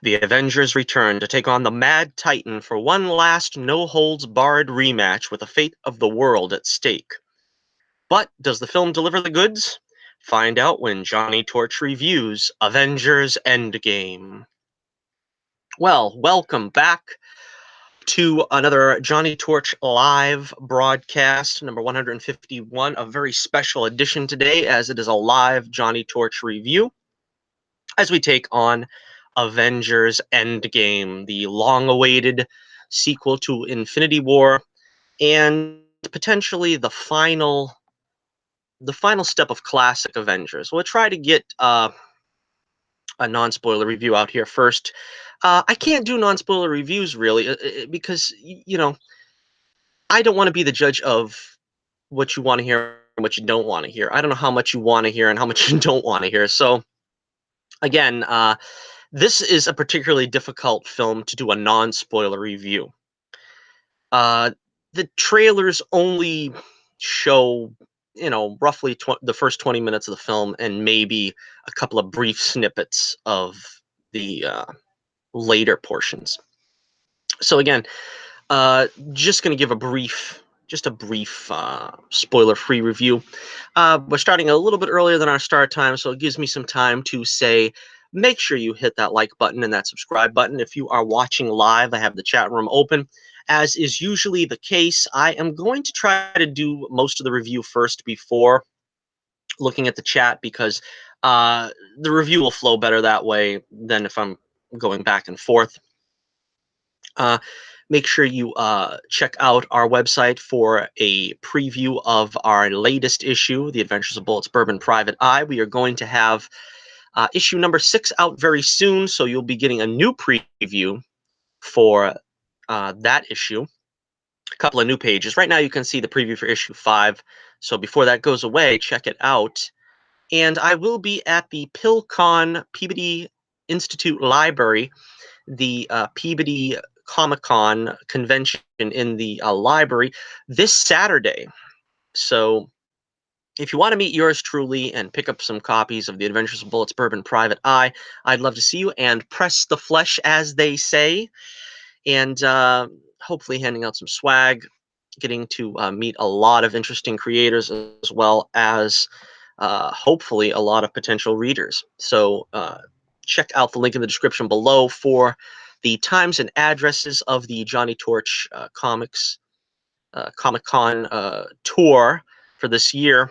The Avengers return to take on the Mad Titan for one last no-holds-barred rematch with the fate of the world at stake. But does the film deliver the goods? Find out when Johnnie Torch reviews Avengers Endgame. Well, welcome back to another Johnnie Torch live broadcast, number 151, a very special edition today as it is a live Johnnie Torch review as we take on Avengers Endgame, the long-awaited sequel to Infinity War, and potentially the final step of classic Avengers. We'll try to get a non-spoiler review out here first. I can't do non-spoiler reviews really because I don't want to be the judge of what you want to hear and what you don't want to hear. I don't know how much you want to hear and how much you don't want to hear. So again, this is a particularly difficult film to do a non-spoiler review. Uh, the trailers only show, roughly the first 20 minutes of the film and maybe a couple of brief snippets of the later portions. So again, just going to give just a brief spoiler-free review. We're starting a little bit earlier than our start time, so it gives me some time to say, make sure you hit that like button and that subscribe button. If you are watching live, I have the chat room open. As is usually the case, I am going to try to do most of the review first before looking at the chat because the review will flow better that way than if I'm going back and forth. Make sure you check out our website for a preview of our latest issue, The Adventures of Bullet's Bourbon Private Eye. We are going to have issue number 6 out very soon, so you'll be getting a new preview for that issue. A couple of new pages. Right now you can see the preview for issue 5, so before that goes away, check it out. And I will be at the PillCon Peabody Institute Library, the Peabody Comic-Con convention in the library this Saturday. So if you want to meet yours truly and pick up some copies of The Adventures of Bullet's Bourbon Private Eye, I'd love to see you and press the flesh, as they say, and hopefully handing out some swag, getting to meet a lot of interesting creators as well as hopefully a lot of potential readers. So check out the link in the description below for the times and addresses of the Johnnie Torch Comic-Con tour for this year.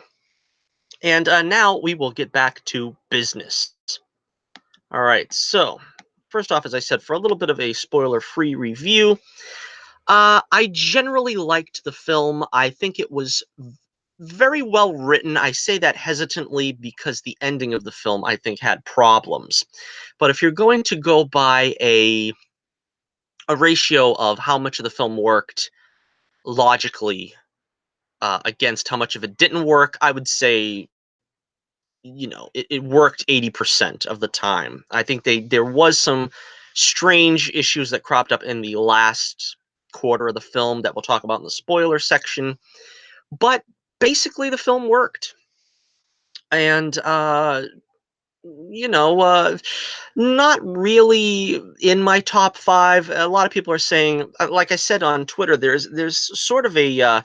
And now we will get back to business. All right, so first off, as I said, for a little bit of a spoiler-free review, I generally liked the film. I think it was very well written. I say that hesitantly because the ending of the film, I think, had problems. But if you're going to go by a ratio of how much of the film worked logically against how much of it didn't work, I would say, it worked 80% of the time. I think there was some strange issues that cropped up in the last quarter of the film that we'll talk about in the spoiler section. But basically, the film worked. And not really in my top 5. A lot of people are saying, like I said on Twitter, there's sort of a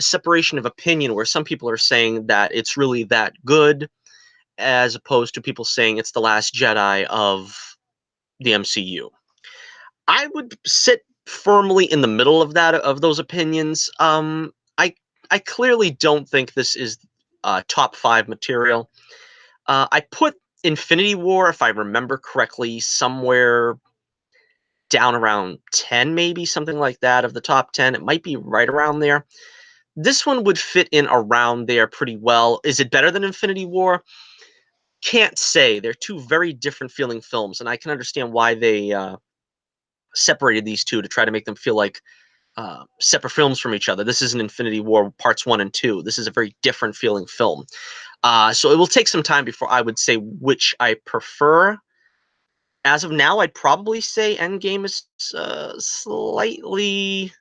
separation of opinion where some people are saying that it's really that good, as opposed to people saying it's the Last Jedi of the MCU. I would sit firmly in the middle of those opinions. I clearly don't think this is top 5 material. I put Infinity War, if I remember correctly, somewhere down around 10, maybe something like that, of the top 10. It might be right around there. This one would fit in around there pretty well. Is it better than Infinity War? Can't say. They're two very different feeling films, and I can understand why they separated these two to try to make them feel like separate films from each other. This isn't Infinity War Parts 1 and 2. This is a very different feeling film. So it will take some time before I would say which I prefer. As of now, I'd probably say Endgame is slightly...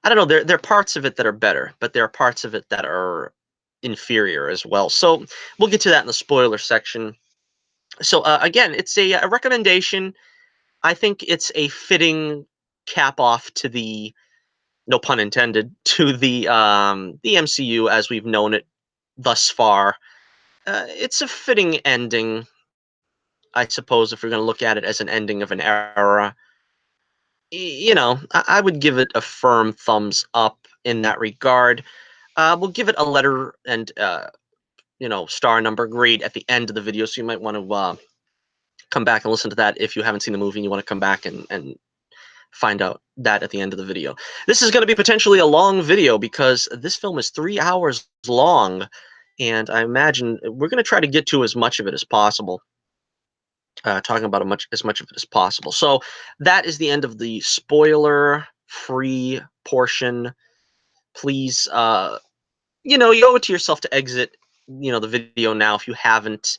I don't know. There are parts of it that are better, but there are parts of it that are inferior as well. So we'll get to that in the spoiler section. So again, it's a recommendation. I think it's a fitting cap off to the, no pun intended, to the MCU as we've known it thus far. It's a fitting ending, I suppose, if we're going to look at it as an ending of an era. I would give it a firm thumbs up in that regard. We'll give it a letter and star number grade at the end of the video, so you might want to come back and listen to that if you haven't seen the movie and you want to come back and find out that at the end of the video. This is going to be potentially a long video because this film is 3 hours long, and I imagine we're going to try to get to as much of it as possible. Talking about as much of it as possible. So that is the end of the spoiler-free portion. Please, you owe it to yourself to exit, the video now if you haven't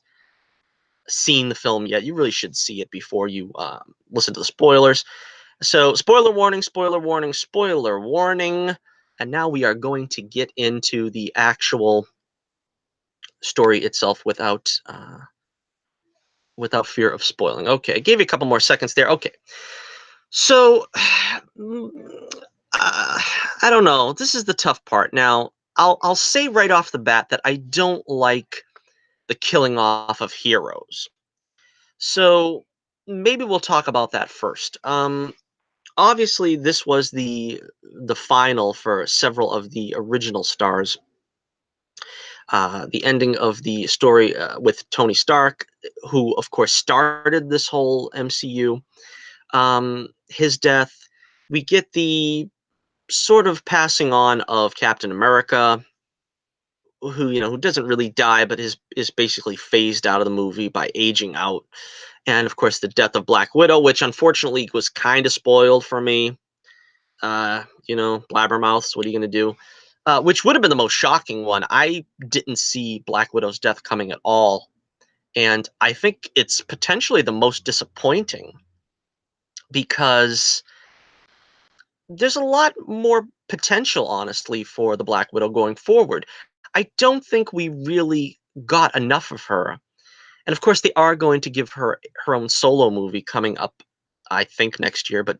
seen the film yet. You really should see it before you listen to the spoilers. So, spoiler warning, spoiler warning, spoiler warning. And now we are going to get into the actual story itself without fear of spoiling. Okay, I gave you a couple more seconds there. Okay, so I don't know. This is the tough part. Now, I'll say right off the bat that I don't like the killing off of heroes. So maybe we'll talk about that first. Obviously, this was the final for several of the original stars. The ending of the story with Tony Stark, who of course started this whole MCU. His death. We get the sort of passing on of Captain America, who doesn't really die, but is basically phased out of the movie by aging out. And of course, the death of Black Widow, which unfortunately was kind of spoiled for me. Blabbermouths. What are you gonna do? Which would have been the most shocking one. I didn't see Black Widow's death coming at all, and I think it's potentially the most disappointing because there's a lot more potential, honestly, for the Black Widow going forward. I don't think we really got enough of her. And of course, they are going to give her her own solo movie coming up, I think next year, but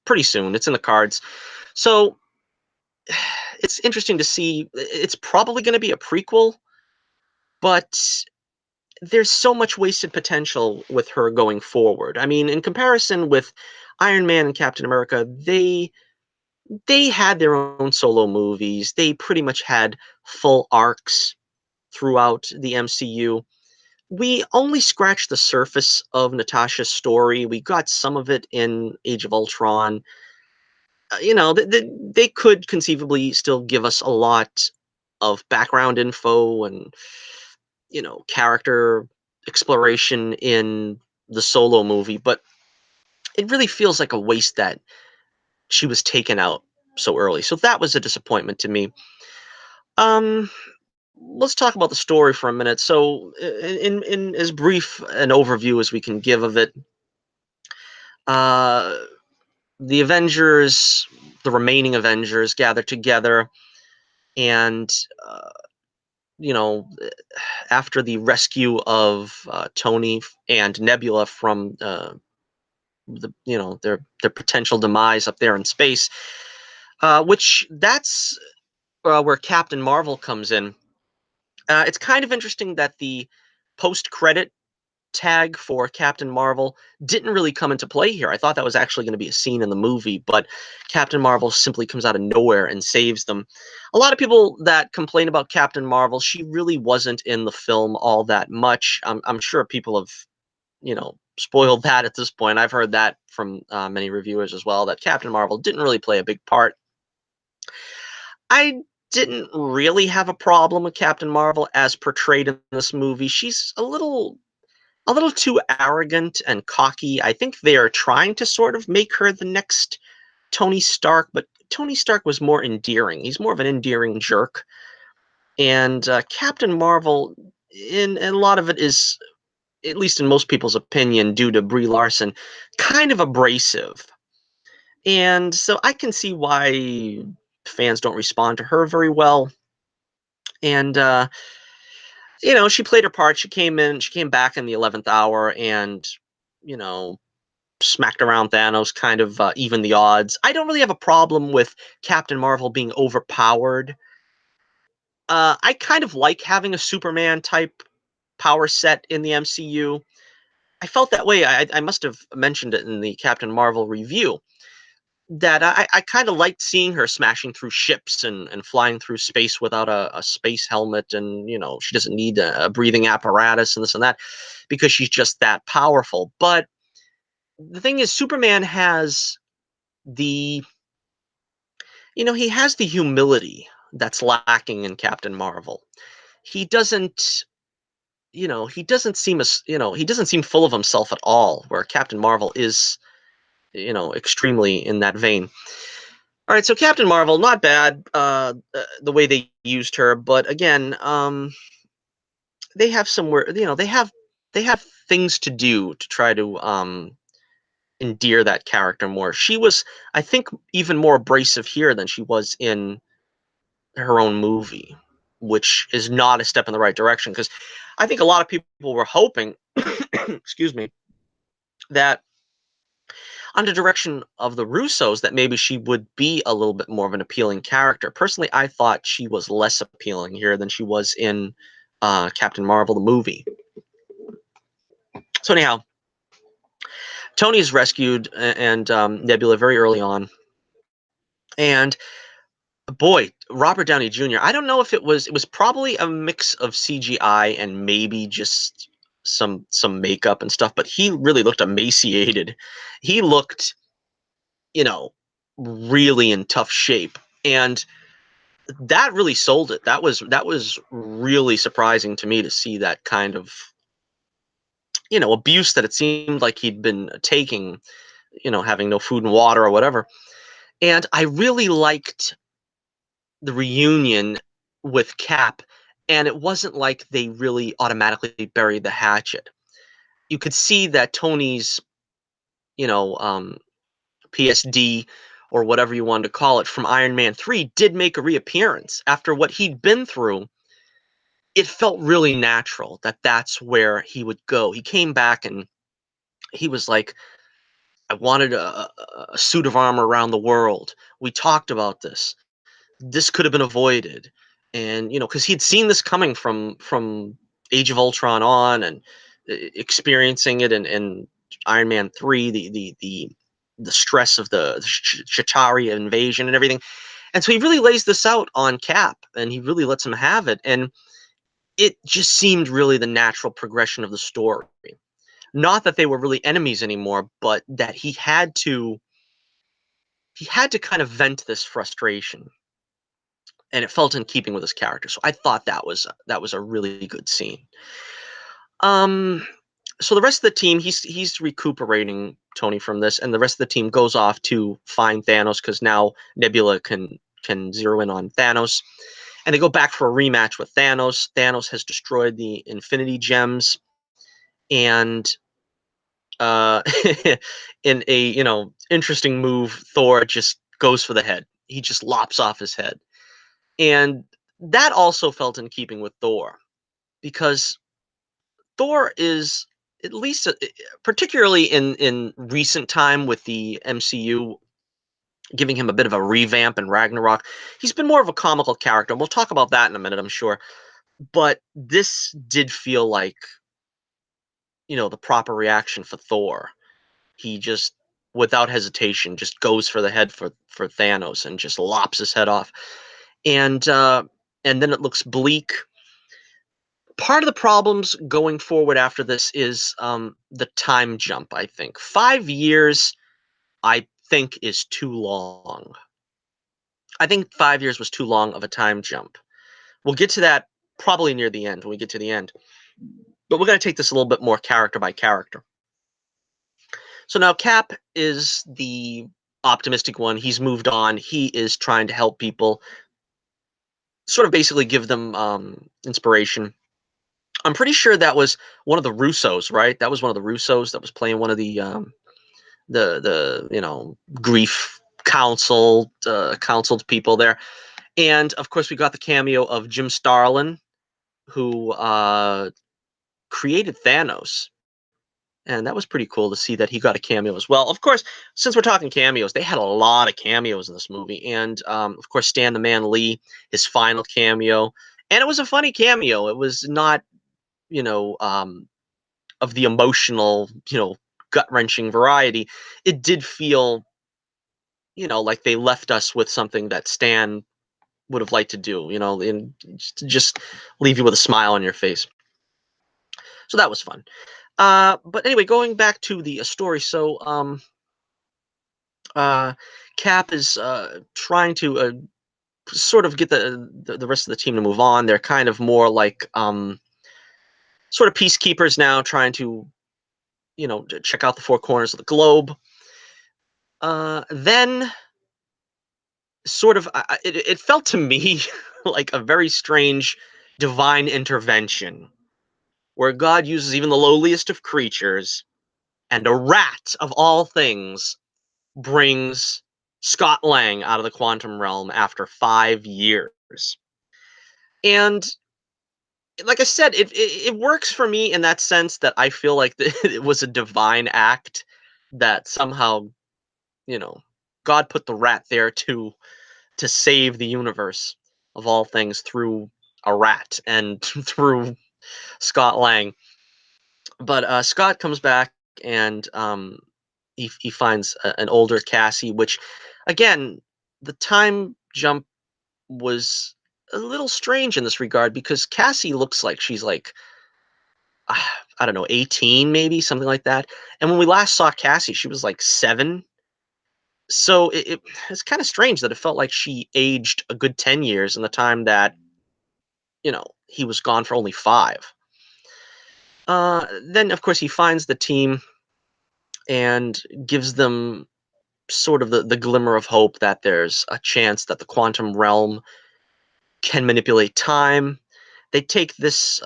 pretty soon. It's in the cards. So it's interesting to see. It's probably going to be a prequel, but there's so much wasted potential with her going forward. I mean, in comparison with Iron Man and Captain America, they had their own solo movies. They pretty much had full arcs throughout the MCU. We only scratched the surface of Natasha's story. We got some of it in Age of Ultron. They could conceivably still give us a lot of background info and character exploration in the solo movie, but it really feels like a waste that she was taken out so early. So that was a disappointment to me. Um, let's talk about the story for a minute. So, in as brief an overview as we can give of it, uh, the Avengers, the remaining Avengers, gather together, and you know, after the rescue of Tony and Nebula from their potential demise up there in space, which that's where Captain Marvel comes in. It's kind of interesting that the post-credit tag for Captain Marvel didn't really come into play here. I thought that was actually going to be a scene in the movie, but Captain Marvel simply comes out of nowhere and saves them. A lot of people that complain about Captain Marvel, she really wasn't in the film all that much. I'm sure people have, spoiled that at this point. I've heard that from many reviewers as well, that Captain Marvel didn't really play a big part. I didn't really have a problem with Captain Marvel as portrayed in this movie. She's a little too arrogant and cocky. I think they are trying to sort of make her the next Tony Stark, but Tony Stark was more endearing. He's more of an endearing jerk. And Captain Marvel, in a lot of it is, at least in most people's opinion, due to Brie Larson, kind of abrasive. And so I can see why fans don't respond to her very well. And she played her part. She came back in the 11th hour and, you know, smacked around Thanos, kind of even the odds. I don't really have a problem with Captain Marvel being overpowered. I kind of like having a Superman type power set in the MCU. I felt that way. I must have mentioned it in the Captain Marvel review that I kind of liked seeing her smashing through ships and flying through space without a space helmet, and she doesn't need a breathing apparatus and this and that because she's just that powerful. But the thing is, Superman has the he has the humility that's lacking in Captain Marvel. He doesn't he doesn't seem he doesn't seem full of himself at all, where Captain Marvel is extremely in that vein. All right, so Captain Marvel, not bad, the way they used her, but again, they have somewhere, they have things to do to try to endear that character more. She was, I think, even more abrasive here than she was in her own movie, which is not a step in the right direction because I think a lot of people were hoping, excuse me, that under direction of the Russos that maybe she would be a little bit more of an appealing character. Personally, I thought she was less appealing here than she was in Captain Marvel the movie. So anyhow, Tony is rescued and Nebula very early on, and boy, Robert Downey Jr. I don't know if it was probably a mix of CGI and maybe just some makeup and stuff, but he really looked emaciated. He looked, you know, really in tough shape, and that really sold it. That was really surprising to me to see that kind of abuse that it seemed like he'd been taking, having no food and water or whatever. And I really liked the reunion with Cap, and it wasn't like they really automatically buried the hatchet. You could see that Tony's, you know, um, PSD or whatever you wanted to call it from Iron Man 3 did make a reappearance after what he'd been through. It felt really natural that that's where he would go. He came back and he was like, I wanted a suit of armor around the world. We talked about this. This could have been avoided. And, because he'd seen this coming from Age of Ultron on and experiencing it in Iron Man 3, the stress of the Chitauri invasion and everything. And so he really lays this out on Cap and he really lets him have it. And it just seemed really the natural progression of the story. Not that they were really enemies anymore, but that he had to kind of vent this frustration, and it felt in keeping with his character. So I thought that was a really good scene. Um, so the rest of the team, he's recuperating Tony from this, and the rest of the team goes off to find Thanos because now Nebula can zero in on Thanos, and they go back for a rematch with Thanos. Thanos has destroyed the Infinity Gems, and uh, in a interesting move, Thor just goes for the head. He just lops off his head, and that also felt in keeping with Thor because Thor is at least, particularly in recent time with the MCU giving him a bit of a revamp in Ragnarok, he's been more of a comical character. We'll talk about that in a minute, I'm sure. But this did feel like the proper reaction for Thor. He just, without hesitation, just goes for the head for Thanos and just lops his head off. And then it looks bleak. Part of the problems going forward after this is the time jump. I think 5 years, I think, is too long. I think 5 years was too long of a time jump. We'll get to that probably near the end when we get to the end. But we're going to take this a little bit more character by character. So now Cap is the optimistic one. He's moved on. He is trying to help people, sort of basically give them inspiration. I'm pretty sure that was one of the Russos, right? That was one of the Russos that was playing one of the grief counseled people there. And of course, we got the cameo of Jim Starlin, who created Thanos. And that was pretty cool to see that he got a cameo as well. Of course, since we're talking cameos, they had a lot of cameos in this movie. And of course, Stan the Man Lee, his final cameo. And it was a funny cameo. It was not, you know, of the emotional, gut wrenching variety. It did feel, like they left us with something that Stan would have liked to do, and just leave you with a smile on your face. So that was fun. But anyway, going back to the story. So, uh, Cap is trying to sort of get the rest of the team to move on. They're kind of more like sort of peacekeepers now, trying to to check out the four corners of the globe. Then sort of it felt to me like a very strange divine intervention where God uses even the lowliest of creatures, and a rat of all things brings Scott Lang out of the quantum realm after 5 years. And like I said, it works for me in that sense that I feel like it was a divine act that somehow, you know, God put the rat there to save the universe of all things through a rat and through Scott Lang. But Scott comes back, and he finds an older Cassie, which again, the time jump was a little strange in this regard because Cassie looks like she's like I don't know, 18 maybe, something like that. And when we last saw Cassie, she was like 7. So it's kind of strange that it felt like she aged a good 10 years in the time that, he was gone for only 5. Then, of course, he finds the team and gives them sort of the glimmer of hope that there's a chance that the quantum realm can manipulate time. They take this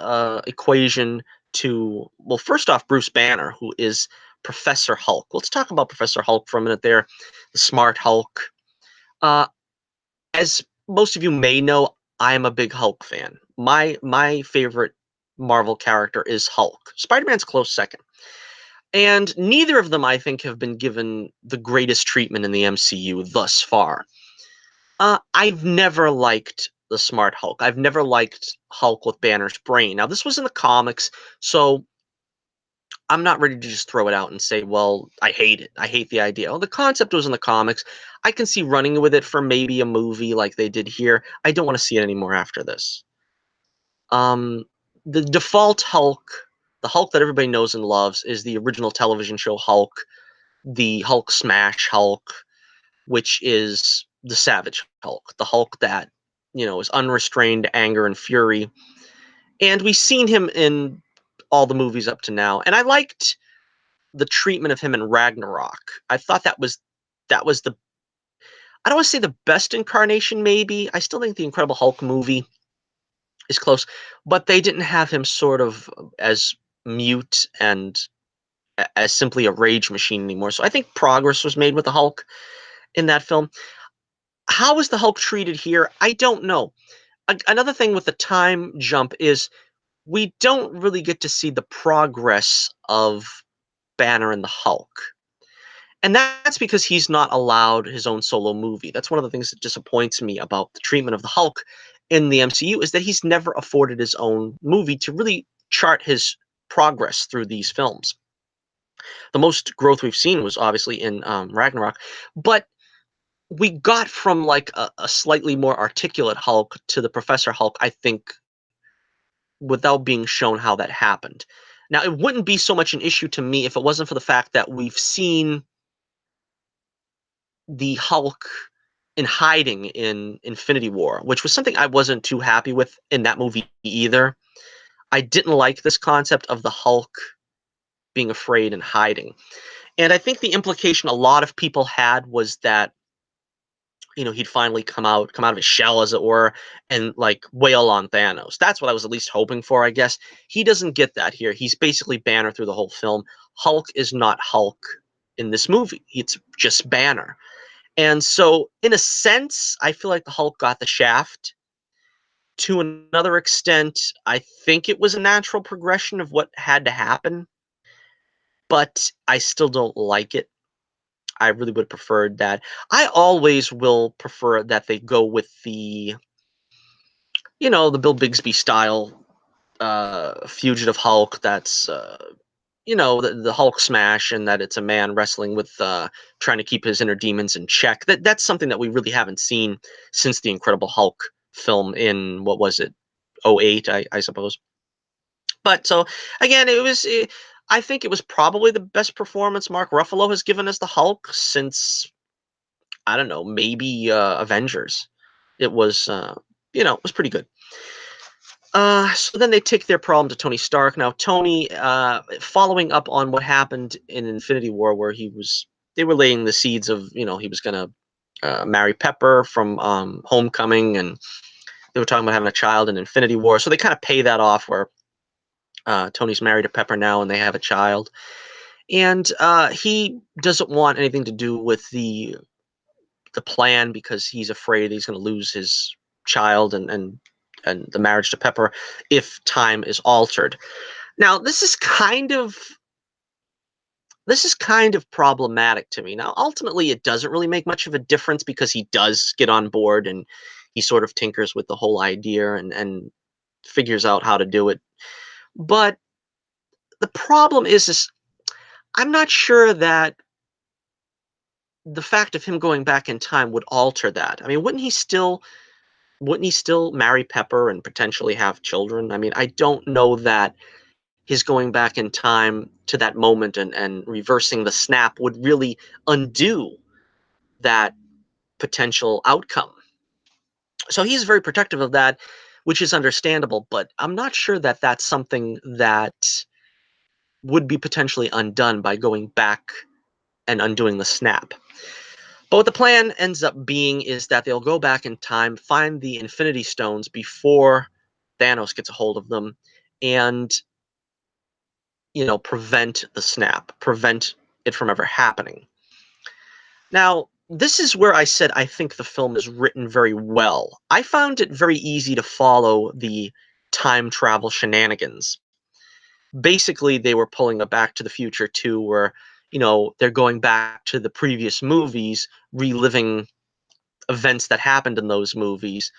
equation to, well, first off, Bruce Banner, who is Professor Hulk. Let's talk about Professor Hulk for a minute there, the smart Hulk. Uh, as most of you may know, I am a big Hulk fan. My favorite Marvel character is Hulk. Spider-Man's close second. And neither of them, I think, have been given the greatest treatment in the MCU thus far. I've never liked the Smart Hulk. I've never liked Hulk with Banner's brain. Now, this was in the comics, so I'm not ready to just throw it out and say, well, I hate it. I hate the idea. Well, the concept was in the comics. I can see running with it for maybe a movie like they did here. I don't want to see it anymore after this. Um, the default Hulk, the Hulk that everybody knows and loves, is the original television show Hulk, the Hulk Smash Hulk, which is the Savage Hulk, the Hulk that, is unrestrained anger and fury. And we've seen him in all the movies up to now. And I liked the treatment of him in Ragnarok. I thought that was the, I don't want to say the best incarnation, maybe. I still think the Incredible Hulk movie is close, but they didn't have him sort of as mute and as simply a rage machine anymore. So I think progress was made with the Hulk in that film. How is the Hulk treated here? I don't know. Another thing with the time jump is we don't really get to see the progress of Banner and the Hulk. And that's because he's not allowed his own solo movie. That's one of the things that disappoints me about the treatment of the Hulk in the MCU is that he's never afforded his own movie to really chart his progress through these films. The most growth we've seen was obviously in Ragnarok, but we got from like a slightly more articulate Hulk to the Professor Hulk, I think, without being shown how that happened. Now, it wouldn't be so much an issue to me if it wasn't for the fact that we've seen the Hulk in hiding in Infinity War, which was something I wasn't too happy with in that movie either. I didn't like this concept of the Hulk being afraid and hiding. And I think the implication a lot of people had was that he'd finally come out of his shell, as it were, and like wail on Thanos. That's what I was at least hoping for, I guess. He doesn't get that here. He's basically Banner through the whole film. Hulk is not Hulk in this movie. It's just Banner. And so, in a sense, I feel like the Hulk got the shaft. To another extent, I think it was a natural progression of what had to happen, but I still don't like it. I really would have preferred that. I always will prefer that they go with the Bill Bixby style fugitive Hulk that's the Hulk smash, and that it's a man wrestling with trying to keep his inner demons in check. That's something that we really haven't seen since the Incredible Hulk film in, what was it, '08, I suppose. But so again, I think it was probably the best performance Mark Ruffalo has given as the Hulk since, I don't know, maybe Avengers. It was it was pretty good. So then they take their problem to Tony Stark. Now Tony, following up on what happened in Infinity War, where they were laying the seeds of, he was gonna marry Pepper from Homecoming, and they were talking about having a child in Infinity War. So they kind of pay that off, where Tony's married to Pepper now, and they have a child. And he doesn't want anything to do with the plan, because he's afraid he's going to lose his child and the marriage to Pepper if time is altered. Now, this is kind of problematic to me. Now, ultimately, it doesn't really make much of a difference, because he does get on board, and he sort of tinkers with the whole idea and figures out how to do it. But the problem is I'm not sure that the fact of him going back in time would alter that. I mean, wouldn't he still marry Pepper and potentially have children? I mean, I don't know that his going back in time to that moment and reversing the snap would really undo that potential outcome. So he's very protective of that, which is understandable, but I'm not sure that that's something that would be potentially undone by going back and undoing the snap. But what the plan ends up being is that they'll go back in time, find the Infinity Stones before Thanos gets a hold of them, and prevent the snap, prevent it from ever happening. Now, this is where I said I think the film is written very well. I found it very easy to follow the time travel shenanigans. Basically, they were pulling a Back to the Future 2, where they're going back to the previous movies, reliving events that happened in those movies.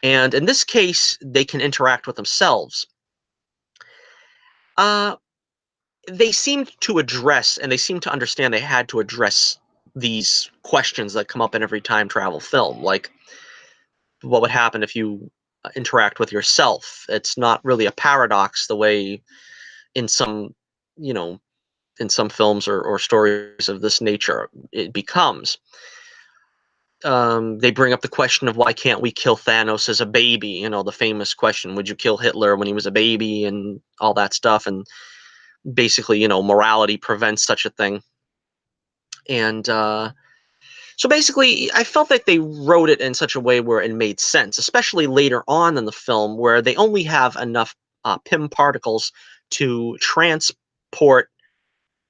And in this case, they can interact with themselves. Uh, they seemed to address, and they seemed to understand they had to address these questions that come up in every time travel film, like what would happen if you interact with yourself. It's not really a paradox the way in some, you know, in some films or stories of this nature it becomes. They bring up the question of, why can't we kill Thanos as a baby? The famous question, would you kill Hitler when he was a baby, and all that stuff. And basically, morality prevents such a thing. And so basically, I felt that they wrote it in such a way where it made sense, especially later on in the film, where they only have enough Pym particles to transport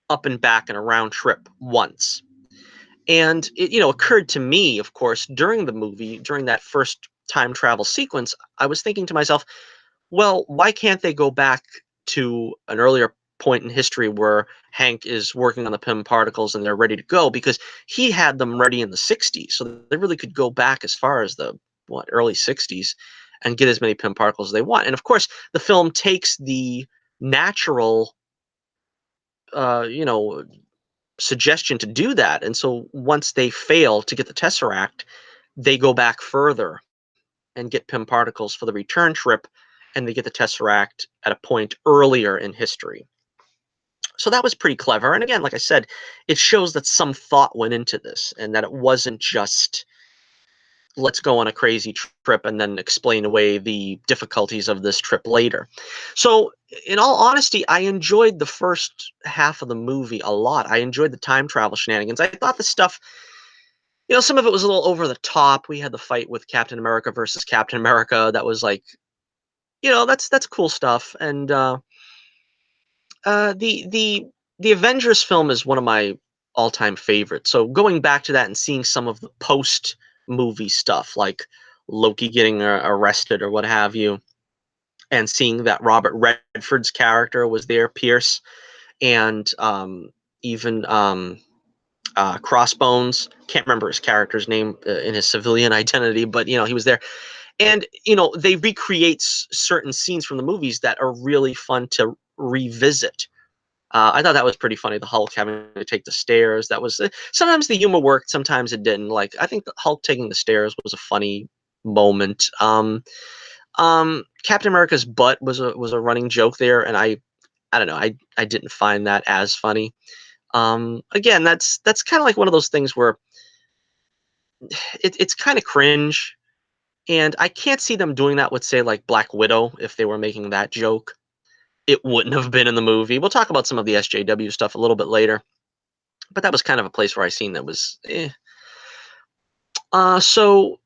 up and back in a round trip once. And it, occurred to me, of course, during the movie, during that first time travel sequence, I was thinking to myself, well, why can't they go back to an earlier point in history where Hank is working on the Pym particles and they're ready to go? Because he had them ready in the 60s. So they really could go back as far as the early 60s and get as many Pym particles as they want. And of course, the film takes the natural uh, you know, suggestion to do that. And so once they fail to get the Tesseract, they go back further and get Pym particles for the return trip, and they get the Tesseract at a point earlier in history. So that was pretty clever. And again, like I said, it shows that some thought went into this, and that it wasn't just, let's go on a crazy trip and then explain away the difficulties of this trip later. So, in all honesty, I enjoyed the first half of the movie a lot. I enjoyed the time travel shenanigans. I thought the stuff, some of it was a little over the top. We had the fight with Captain America versus Captain America. That was like, that's cool stuff. And the Avengers film is one of my all-time favorites. So going back to that and seeing some of the post movie stuff, like Loki getting arrested or what have you, and seeing that Robert Redford's character was there, Pierce, and even Crossbones. Can't remember his character's name in his civilian identity, but he was there. And they recreate certain scenes from the movies that are really fun to revisit. I thought that was pretty funny. The Hulk having to take the stairs. That was sometimes the humor worked, sometimes it didn't. Like I think the Hulk taking the stairs was a funny moment. Captain America's butt was a running joke there, and I don't know. I didn't find that as funny. Again, that's kind of like one of those things where it's kind of cringe, and I can't see them doing that with, say, like Black Widow if they were making that joke. It wouldn't have been in the movie. We'll talk about some of the SJW stuff a little bit later, but that was kind of a place where I seen that was. So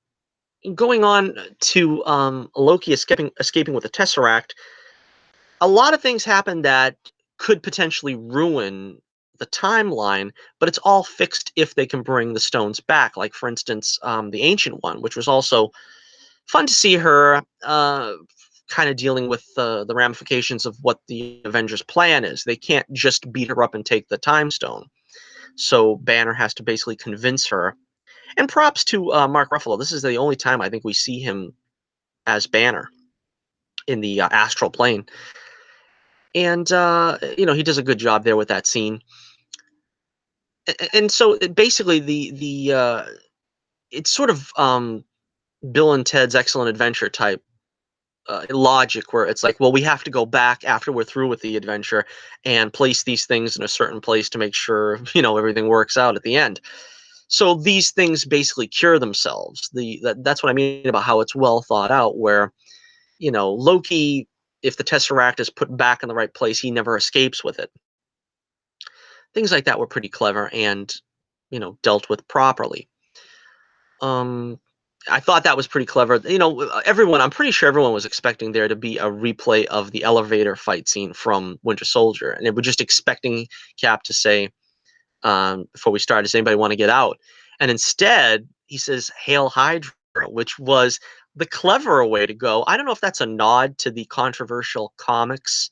going on to Loki escaping with the Tesseract, a lot of things happen that could potentially ruin the timeline, but it's all fixed if they can bring the stones back. Like for instance, the Ancient One, which was also fun to see her kind of dealing with the ramifications of what the Avengers' plan is. They can't just beat her up and take the Time Stone. So Banner has to basically convince her. And props to Mark Ruffalo. This is the only time I think we see him as Banner in the astral plane. And, he does a good job there with that scene. And so basically it's sort of Bill and Ted's Excellent Adventure type logic where it's like, well, we have to go back after we're through with the adventure and place these things in a certain place to make sure everything works out at the end. So these things basically cure themselves. That's what I mean about how it's well thought out. Where Loki, if the Tesseract is put back in the right place, he never escapes with it. Things like that were pretty clever and dealt with properly. Um, I thought that was pretty clever. I'm pretty sure everyone was expecting there to be a replay of the elevator fight scene from Winter Soldier, and they were just expecting Cap to say, before we start, does anybody want to get out? And instead, he says, "Hail Hydra," which was the cleverer way to go. I don't know if that's a nod to the controversial comics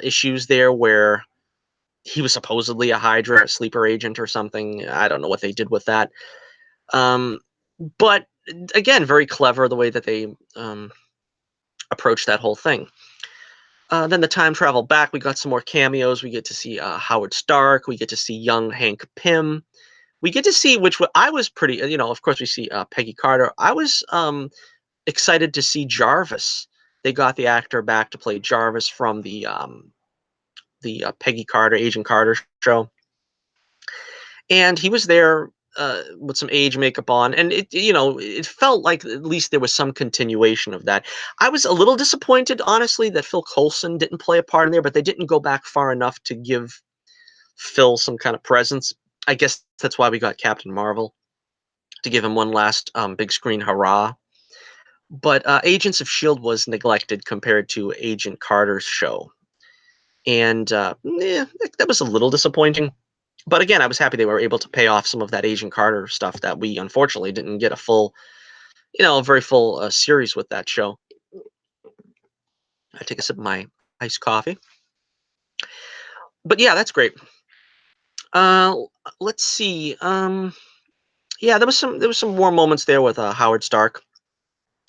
issues there, where he was supposedly a Hydra sleeper agent or something. I don't know what they did with that. But again, very clever the way that they approached that whole thing. Then the time travel back, we got some more cameos. We get to see Howard Stark. We get to see young Hank Pym. We get to see, I was pretty, of course, we see Peggy Carter. I was excited to see Jarvis. They got the actor back to play Jarvis from the Peggy Carter, Agent Carter show. And he was there with some age makeup on, and it felt like at least there was some continuation of that. I was a little disappointed, honestly, that Phil Coulson didn't play a part in there, but they didn't go back far enough to give Phil some kind of presence. I guess that's why we got Captain Marvel, to give him one last big screen hurrah. But Agents of S.H.I.E.L.D. was neglected compared to Agent Carter's show. And that was a little disappointing. But again, I was happy they were able to pay off some of that Agent Carter stuff that we unfortunately didn't get a very full series with that show. I take a sip of my iced coffee. But yeah, that's great. Uh, let's see. Yeah, there was some more moments there with Howard Stark.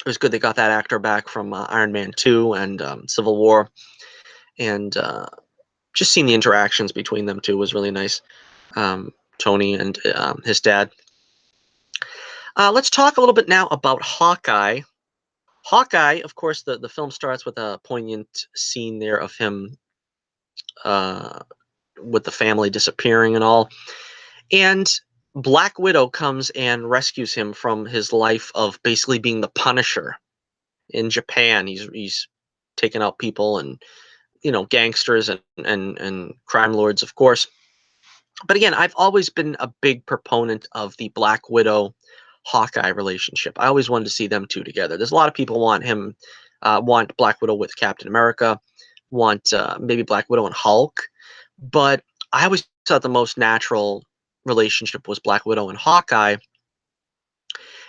It was good they got that actor back from Iron Man 2 and Civil War, and just seeing the interactions between them two was really nice. Tony and his dad. Let's talk a little bit now about Hawkeye. Hawkeye, of course, the film starts with a poignant scene there of him uh, with the family disappearing and all. And Black Widow comes and rescues him from his life of basically being the Punisher in Japan. He's taken out people and gangsters and crime lords, of course. But again, I've always been a big proponent of the Black Widow Hawkeye relationship. I always wanted to see them two together. There's a lot of people want Black Widow with Captain America, want maybe Black Widow and Hulk, but I always thought the most natural relationship was Black Widow and Hawkeye.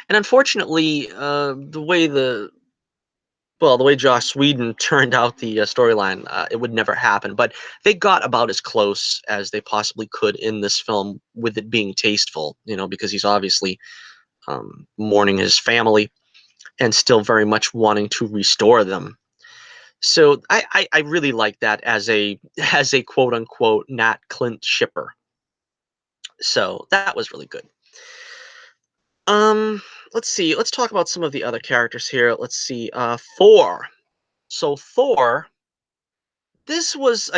And unfortunately, the way Joss Whedon turned out the storyline, it would never happen. But they got about as close as they possibly could in this film, with it being tasteful. Because he's obviously mourning his family and still very much wanting to restore them. So I really like that as a as a quote unquote Nat Clint shipper. So that was really good. Um, let's see. Let's talk about some of the other characters here. Let's see. Thor. So Thor, this was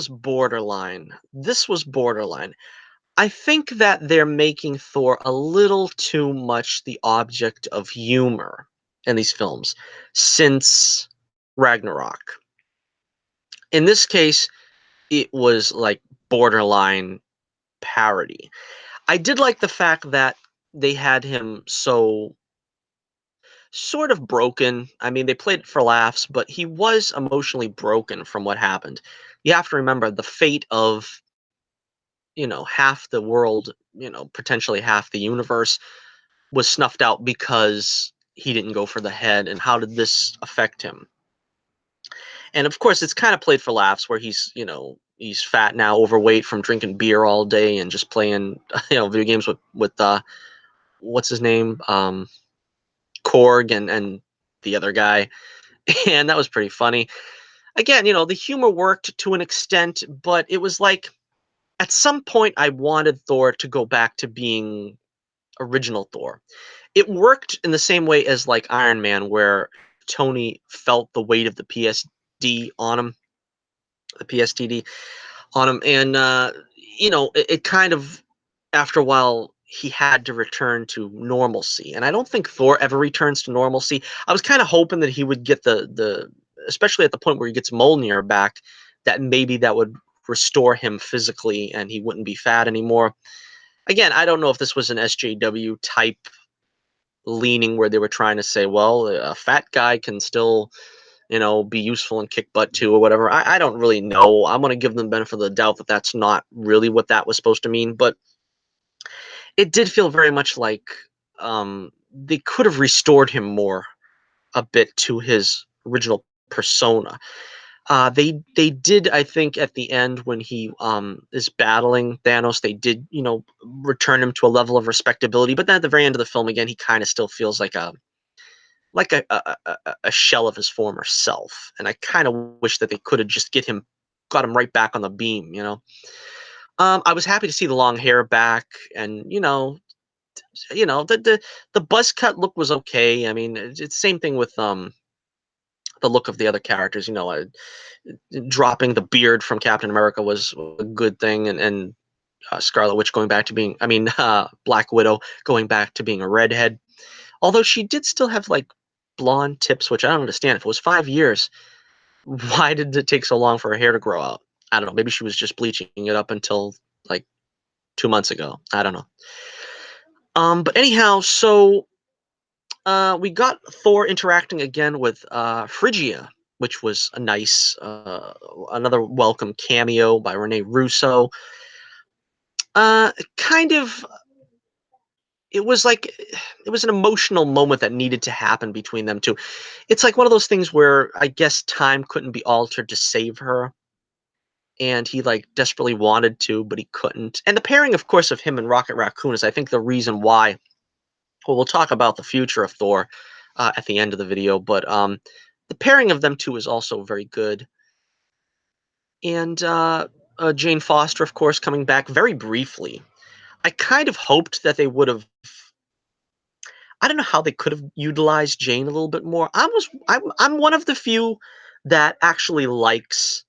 borderline. This was borderline. I think that they're making Thor a little too much the object of humor in these films since Ragnarok. In this case, it was like borderline parody. I did like the fact that they had him so sort of broken. I mean, they played it for laughs, but he was emotionally broken from what happened. You have to remember the fate of, half the world, potentially half the universe was snuffed out because he didn't go for the head. And how did this affect him? And of course, it's kind of played for laughs where he's fat now, overweight from drinking beer all day and just playing, video games with what's his name? Korg and the other guy. And that was pretty funny. Again, the humor worked to an extent, but it was like at some point I wanted Thor to go back to being original Thor. It worked in the same way as like Iron Man, where Tony felt the weight of the PSD on him, the PSTD on him, and it kind of, after a while, he had to return to normalcy. And I don't think Thor ever returns to normalcy. I was kind of hoping that he would get the especially at the point where he gets Mjolnir back, that maybe that would restore him physically and he wouldn't be fat anymore. Again, I don't know if this was an SJW type leaning where they were trying to say, well, a fat guy can still, be useful and kick butt too, or whatever. I don't really know. I'm going to give them the benefit of the doubt that that's not really what that was supposed to mean, but it did feel very much like they could have restored him more a bit to his original persona. They did, I think, at the end when he is battling Thanos, they did, return him to a level of respectability. But then at the very end of the film, again, he kind of still feels like a shell of his former self. And I kind of wish that they could have just got him right back on the beam. I was happy to see the long hair back, and the buzz cut look was okay. I mean, it's the same thing with the look of the other characters. Dropping the beard from Captain America was a good thing, and Scarlet Witch going back to being, I mean, Black Widow going back to being a redhead. Although she did still have like blonde tips, which I don't understand. If it was 5 years, why did it take so long for her hair to grow out? I don't know. Maybe she was just bleaching it up until like 2 months ago. I don't know. But anyhow, so we got Thor interacting again with Phrygia, which was a nice, another welcome cameo by Rene Russo. Kind of, it was like it was an emotional moment that needed to happen between them two. It's like one of those things where I guess time couldn't be altered to save her, and he like desperately wanted to, but he couldn't. And the pairing, of course, of him and Rocket Raccoon is, I think, the reason why. Well, we'll talk about the future of Thor at the end of the video, but the pairing of them two is also very good. And Jane Foster, of course, coming back very briefly. I kind of hoped that they would have. I don't know how they could have utilized Jane a little bit more. I'm one of the few that actually likes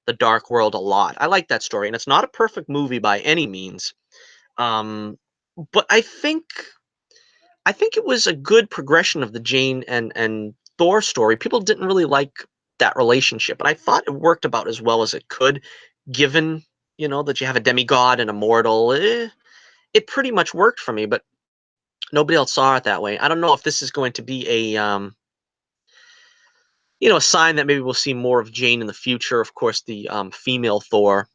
the Dark World a lot. I like that story, and it's not a perfect movie by any means. Um, but I think it was a good progression of the Jane and Thor story. People didn't really like that relationship, but I thought it worked about as well as it could, given that you have a demigod and a mortal. It pretty much worked for me, but nobody else saw it that way. I don't know if this is going to be a sign that maybe we'll see more of Jane in the future. Of course, the female Thor,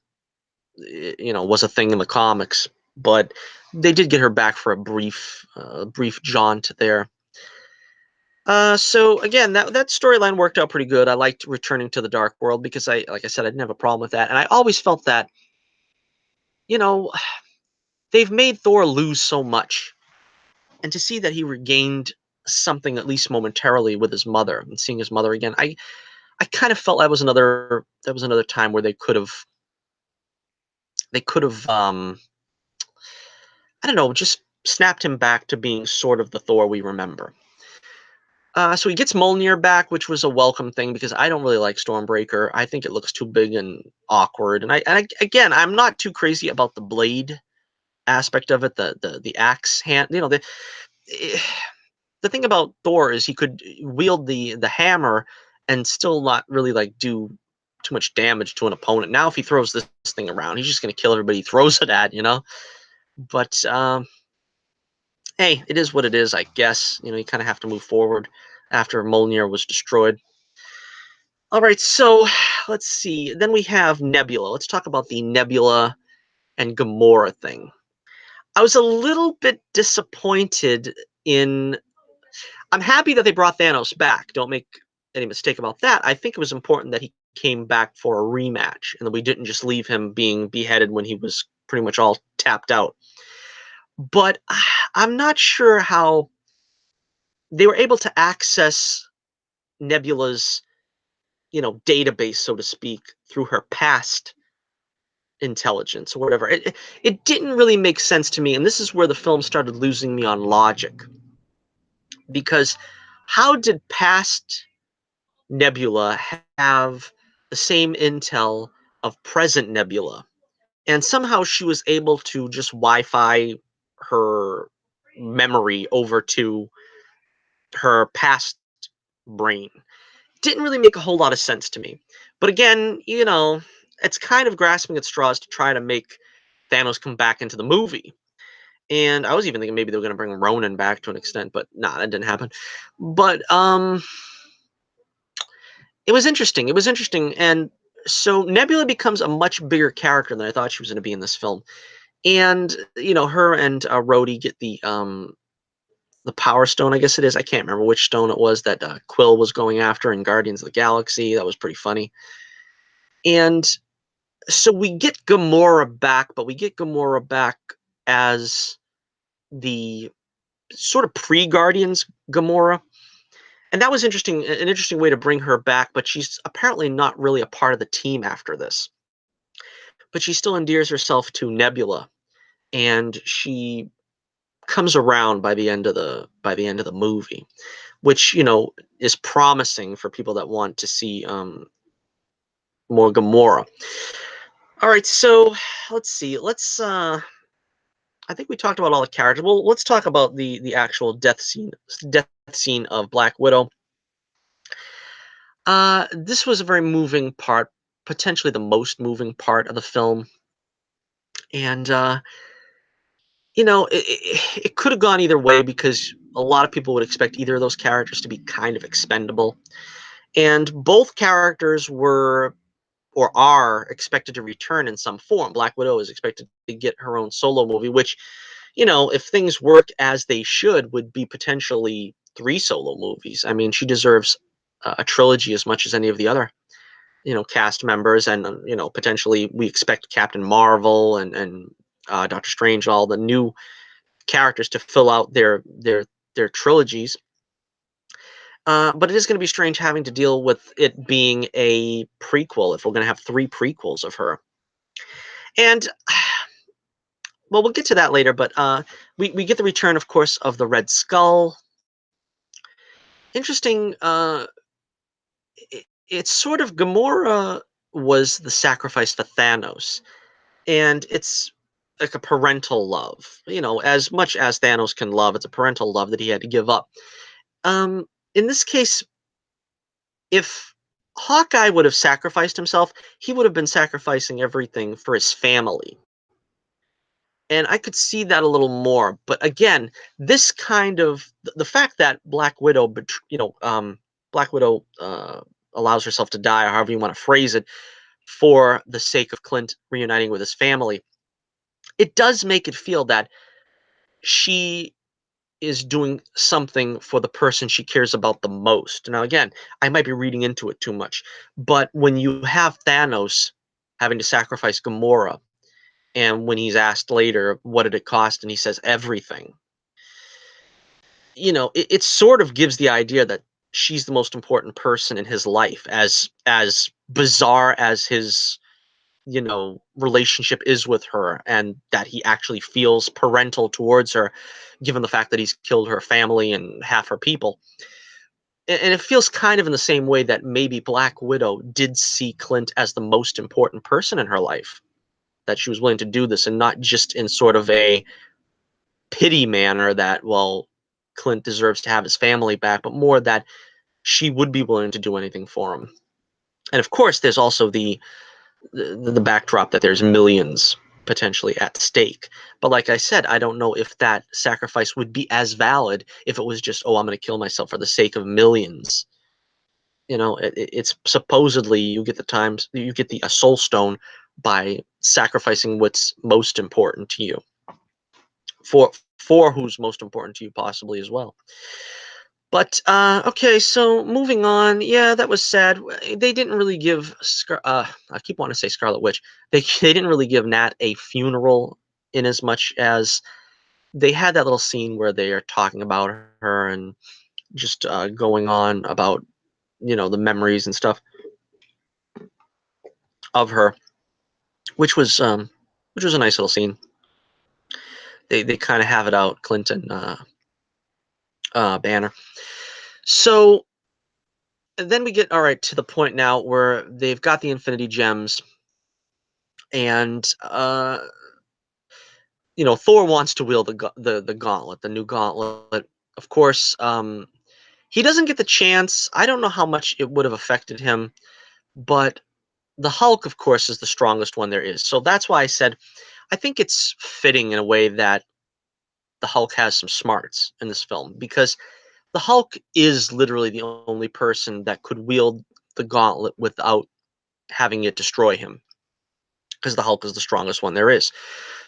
was a thing in the comics. but they did get her back for a brief jaunt there. So again, that storyline worked out pretty good. I liked returning to the Dark World because like I said, I didn't have a problem with that, and I always felt that, you know, they've made Thor lose so much, and to see that he regained something at least momentarily with his mother and seeing his mother again, I kind of felt that was another time where they could have I don't know, just snapped him back to being sort of the Thor we remember. So he gets Mjolnir back, which was a welcome thing because I don't really like Stormbreaker. I think it looks too big and awkward. Again, I'm not too crazy about the blade aspect of it, the axe hand. Eh, the thing about Thor is he could wield the hammer and still not really like do too much damage to an opponent. Now, if he throws this thing around, he's just going to kill everybody he throws it at. But hey, it is what it is, I guess. You kind of have to move forward after Mjolnir was destroyed. All right, so let's see. Then we have Nebula. Let's talk about the Nebula and Gamora thing. I was a little bit disappointed in. I'm happy that they brought Thanos back. Don't make any mistake about that. I think it was important that he came back for a rematch and that we didn't just leave him being beheaded when he was pretty much all tapped out. But I'm not sure how they were able to access Nebula's, database, so to speak, through her past intelligence or whatever. It didn't really make sense to me, and this is where the film started losing me on logic. Because how did past Nebula have the same intel of present Nebula? And somehow she was able to just Wi-Fi her memory over to her past brain. Didn't really make a whole lot of sense to me. But again, it's kind of grasping at straws to try to make Thanos come back into the movie. And I was even thinking maybe they were going to bring Ronan back to an extent, but nah, that didn't happen. But it was interesting. It was interesting, and so Nebula becomes a much bigger character than I thought she was going to be in this film. And her and Rhodey get the Power Stone, I guess it is. I can't remember which stone it was that Quill was going after in Guardians of the Galaxy. That was pretty funny. And so we get Gamora back, but we get Gamora back as the sort of pre-Guardians Gamora. And that was interesting, an interesting way to bring her back, but she's apparently not really a part of the team after this. But she still endears herself to Nebula, and she comes around by the end of the movie, which is promising for people that want to see more Gamora. All right, so let's see. I think we talked about all the characters. Well, let's talk about the actual death scene of Black Widow. This was a very moving part, potentially the most moving part of the film, and it could have gone either way because a lot of people would expect either of those characters to be kind of expendable, and both characters were or are expected to return in some form. Black Widow is expected to get her own solo movie, which, if things work as they should, would be potentially three solo movies. I mean, she deserves a trilogy as much as any of the other, cast members, and potentially we expect Captain Marvel and Doctor Strange, all the new characters to fill out their trilogies. But it is going to be strange having to deal with it being a prequel if we're going to have three prequels of her. And well, we'll get to that later. But we get the return, of course, of the Red Skull. Interesting. It's sort of Gamora was the sacrifice for Thanos, and it's like a parental love. As much as Thanos can love, it's a parental love that he had to give up. In this case, if Hawkeye would have sacrificed himself, he would have been sacrificing everything for his family. And I could see that a little more. But again, this kind of the fact that Black Widow allows herself to die, or however you want to phrase it, for the sake of Clint reuniting with his family, it does make it feel that she is doing something for the person she cares about the most. Now, again, I might be reading into it too much, but when you have Thanos having to sacrifice Gamora, and when he's asked later, what did it cost? And he says, everything. It sort of gives the idea that she's the most important person in his life, as bizarre as his relationship is with her, and that he actually feels parental towards her, given the fact that he's killed her family and half her people. And it feels kind of in the same way that maybe Black Widow did see Clint as the most important person in her life, that she was willing to do this, and not just in sort of a pity manner that, well, Clint deserves to have his family back, but more that she would be willing to do anything for him. And of course, there's also the backdrop that there's millions potentially at stake. But like I said, I don't know if that sacrifice would be as valid if it was just, oh, I'm going to kill myself for the sake of millions. It's supposedly you get the a soul stone by sacrificing what's most important to you, for who's most important to you possibly as well. But okay, so moving on. Yeah, that was sad. They didn't really give I keep wanting to say Scarlet Witch. They didn't really give Nat a funeral, in as much as they had that little scene where they are talking about her and just going on about the memories and stuff of her, which was a nice little scene. They kind of have it out, Clinton Banner. So then we get all right to the point now where they've got the Infinity Gems, and Thor wants to wield the gauntlet, the new gauntlet. Of course, he doesn't get the chance. I don't know how much it would have affected him, but the Hulk, of course, is the strongest one there is. So that's why I said I think it's fitting in a way that the Hulk has some smarts in this film, because the Hulk is literally the only person that could wield the gauntlet without having it destroy him, because the Hulk is the strongest one there is.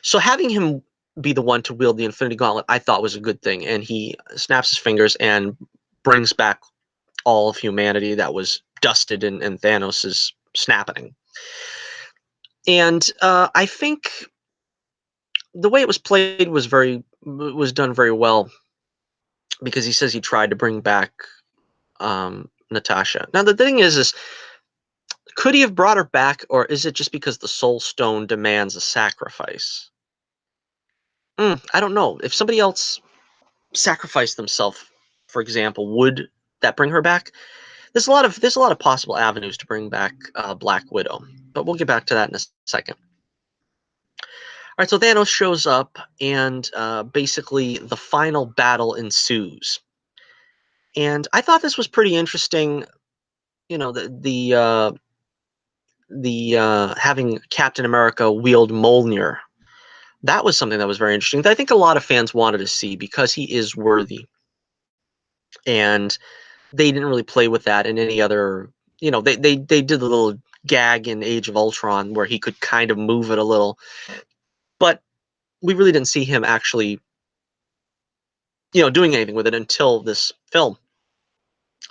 So having him be the one to wield the Infinity Gauntlet, I thought was a good thing. And he snaps his fingers and brings back all of humanity that was dusted in Thanos' snapping. And I think the way it was played was done very well, because he says he tried to bring back Natasha. Now the thing is could he have brought her back, or is it just because the Soul Stone demands a sacrifice? I don't know. If somebody else sacrificed themselves, for example, would that bring her back? There's a lot of possible avenues to bring back Black Widow, but we'll get back to that in a second. All right, so Thanos shows up, and basically the final battle ensues. And I thought this was pretty interesting. The having Captain America wield Mjolnir. That was something that was very interesting, that I think a lot of fans wanted to see, because he is worthy. And they didn't really play with that in any other. They did the little gag in Age of Ultron where he could kind of move it a little, but we really didn't see him actually doing anything with it until this film.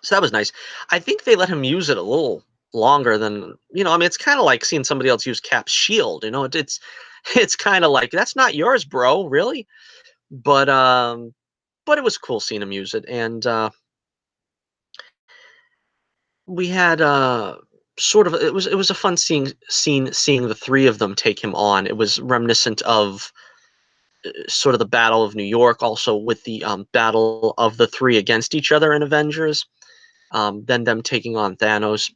So that was nice. I think they let him use it a little longer than, I mean, it's kind of like seeing somebody else use Cap's shield. It's kind of like, that's not yours, bro, really. But it was cool seeing him use it. And we had sort of, it was a fun seeing the three of them take him on. It was reminiscent of sort of the Battle of New York, also with the battle of the three against each other in Avengers, then them taking on Thanos.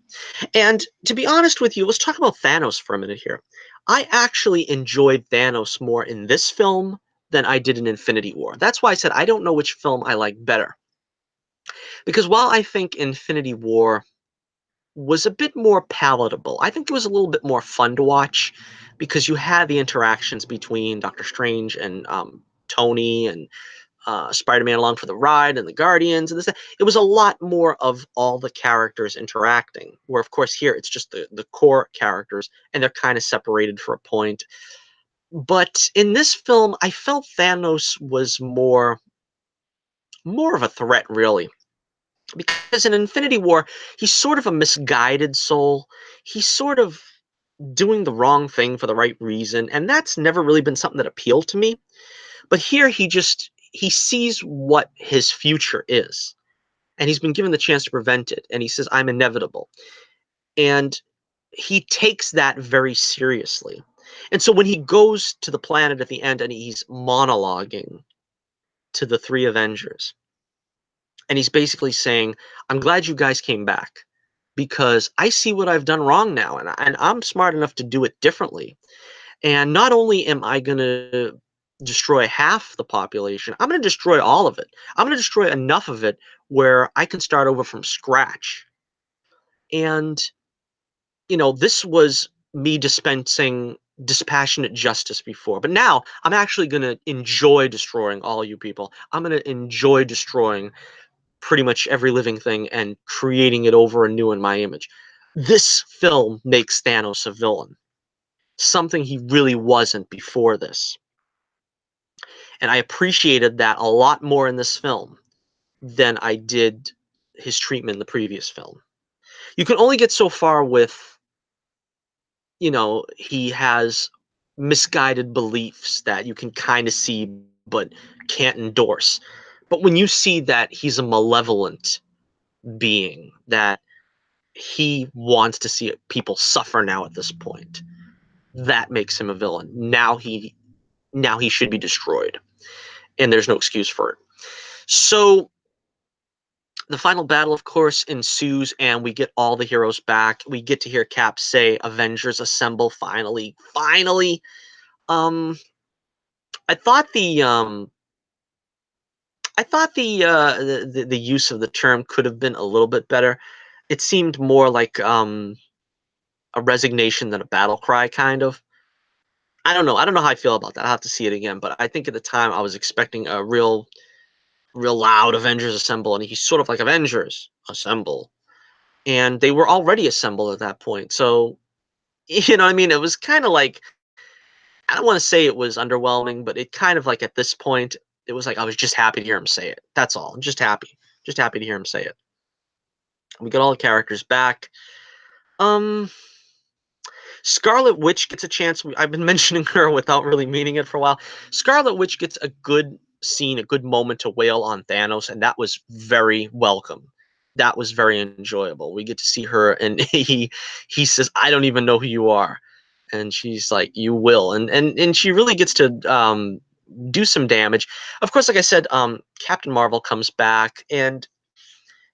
And to be honest with you, let's talk about Thanos for a minute here. I actually enjoyed Thanos more in this film than I did in Infinity War. That's why I said I don't know which film I like better, because while I think Infinity War was a bit more palatable, I think it was a little bit more fun to watch, because you had the interactions between Doctor Strange and Tony, and Spider-Man along for the ride, and the Guardians, and this. It was a lot more of all the characters interacting. Where, of course, here it's just the core characters, and they're kind of separated for a point. But in this film, I felt Thanos was more of a threat, really. Because in Infinity War, he's sort of a misguided soul. He's sort of doing the wrong thing for the right reason, and that's never really been something that appealed to me. But here he sees what his future is, and he's been given the chance to prevent it, and he says, I'm inevitable. And he takes that very seriously. And so when he goes to the planet at the end and he's monologuing to the three Avengers, and he's basically saying, I'm glad you guys came back because I see what I've done wrong now, and I'm smart enough to do it differently. And not only am I going to destroy half the population, I'm going to destroy all of it. I'm going to destroy enough of it where I can start over from scratch. And, this was me dispensing dispassionate justice before. But now I'm actually going to enjoy destroying all you people. I'm going to enjoy destroying pretty much every living thing and creating it over anew in my image. This film makes Thanos a villain, something he really wasn't before this. And I appreciated that a lot more in this film than I did his treatment in the previous film. You can only get so far with, he has misguided beliefs that you can kind of see but can't endorse. But when you see that he's a malevolent being, that he wants to see people suffer now at this point, that makes him a villain. Now he should be destroyed, and there's no excuse for it. So the final battle, of course, ensues, and we get all the heroes back. We get to hear Cap say, "Avengers assemble!" Finally, finally. Um, I thought the use of the term could have been a little bit better. It seemed more like a resignation than a battle cry, kind of. I don't know. I don't know how I feel about that. I'll have to see it again. But I think at the time I was expecting a real loud Avengers assemble, and he's sort of like Avengers assemble, and they were already assembled at that point. So you know what I mean? It was kind of like, I don't want to say it was underwhelming, but it kind of like at this point it was like I was just happy to hear him say it. That's all. I'm just happy to hear him say it. We got all the characters back. Um, Scarlet Witch gets a chance. I've been mentioning her without really meaning it for a while. Scarlet Witch gets a good scene, a good moment to wail on Thanos, and that was very welcome. That was very enjoyable. We get to see her, and he says, "I don't even know who you are," and she's like, "You will," and she really gets to do some damage. Of course, like I said, Captain Marvel comes back, and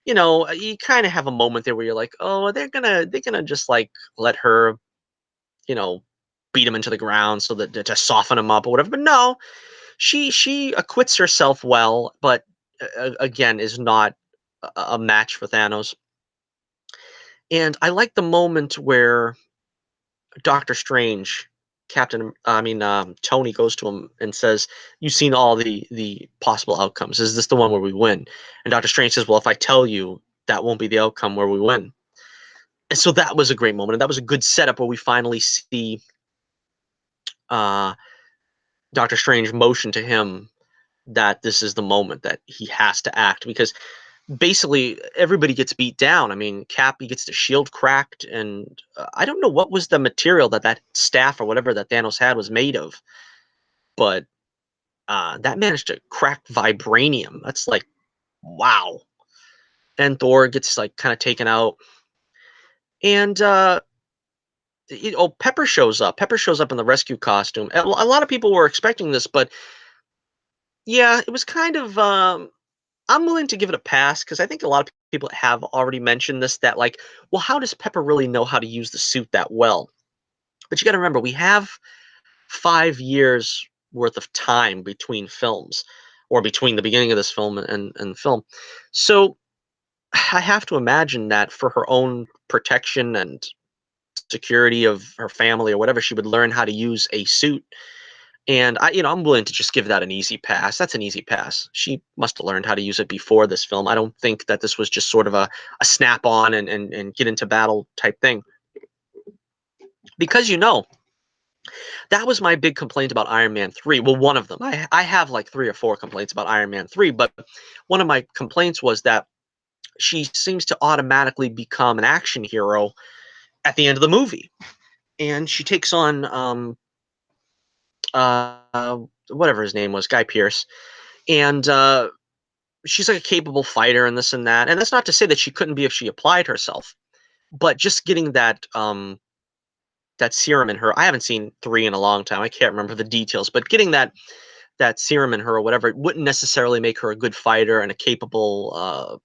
you kind of have a moment there where you're like, "Oh, they're gonna just like let her you know, beat him into the ground so that to soften him up or whatever." But no, she acquits herself well, but again is not a match for Thanos. And I like the moment where Doctor Strange, Tony goes to him and says, "You've seen all the possible outcomes. Is this the one where we win?" And Doctor Strange says, "Well, if I tell you, that won't be the outcome where we win." And so that was a great moment, and that was a good setup where we finally see uh, Doctor Strange motion to him that this is the moment that he has to act, because basically everybody gets beat down. I mean, Cap, he gets the shield cracked, and I don't know what was the material that staff or whatever that Thanos had was made of, but that managed to crack vibranium. That's like, wow. And Thor gets like kind of taken out, and Pepper shows up. Pepper shows up in the rescue costume. A lot of people were expecting this, but yeah, it was kind of I'm willing to give it a pass because I think a lot of people have already mentioned this, that like, well, how does Pepper really know how to use the suit that well? But you got to remember, we have 5 years worth of time between films, or between the beginning of this film and film. So I have to imagine that for her own protection and security of her family or whatever, she would learn how to use a suit. And I'm willing to just give that an easy pass. That's an easy pass. She must have learned how to use it before this film. I don't think that this was just sort of a snap on and get into battle type thing. Because That was my big complaint about Iron Man 3. Well, one of them. I have like 3 or 4 complaints about Iron Man 3, but one of my complaints was that she seems to automatically become an action hero at the end of the movie. And she takes on uh whatever his name was, Guy Pearce. And she's like a capable fighter and this and that. And that's not to say that she couldn't be if she applied herself. But just getting that serum in her. I haven't seen 3 in a long time. I can't remember the details, but getting that serum in her or whatever, it wouldn't necessarily make her a good fighter and a capable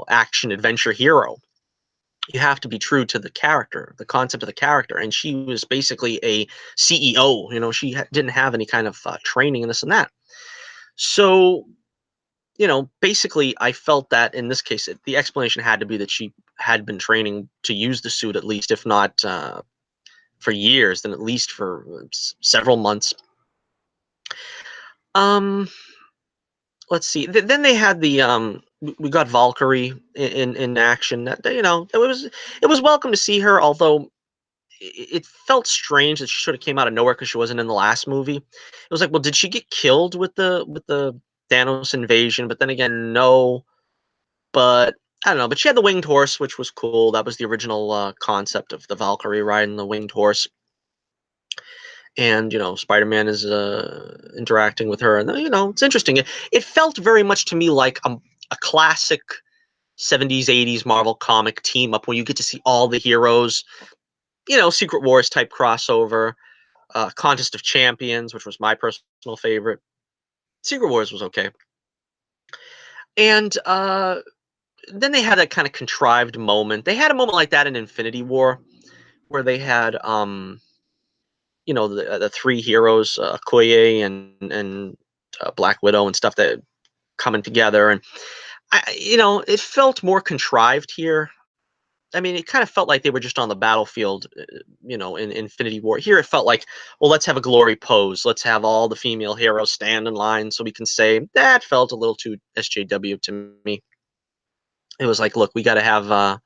action adventure hero. You have to be true to the character, the concept of the character. And she was basically a CEO. She didn't have any kind of training and this and that. So, basically, I felt that in this case, the explanation had to be that she had been training to use the suit, at least, if not for years, then at least for several months. Um, let's see. Then they had we got Valkyrie in action. It was welcome to see her, although it felt strange that she sort of came out of nowhere because she wasn't in the last movie. It was like, well, did she get killed with the Thanos invasion? But then again, no. But I don't know. But she had the winged horse, which was cool. That was the original concept of the Valkyrie riding the winged horse. And Spider-Man is interacting with her, and it's interesting. It felt very much to me like a classic 70s 80s Marvel comic team up where you get to see all the heroes, Secret Wars type crossover, Contest of Champions, which was my personal favorite. Secret Wars was okay. And then they had that kind of contrived moment. They had a moment like that in Infinity War where they had the 3 heroes, Okoye and Black Widow and stuff, that coming together. And it felt more contrived here. I mean, it kind of felt like they were just on the battlefield, in Infinity War. Here it felt like, well, let's have a glory pose. Let's have all the female heroes stand in line so we can say that felt a little too SJW to me. It was like, look, we got to have our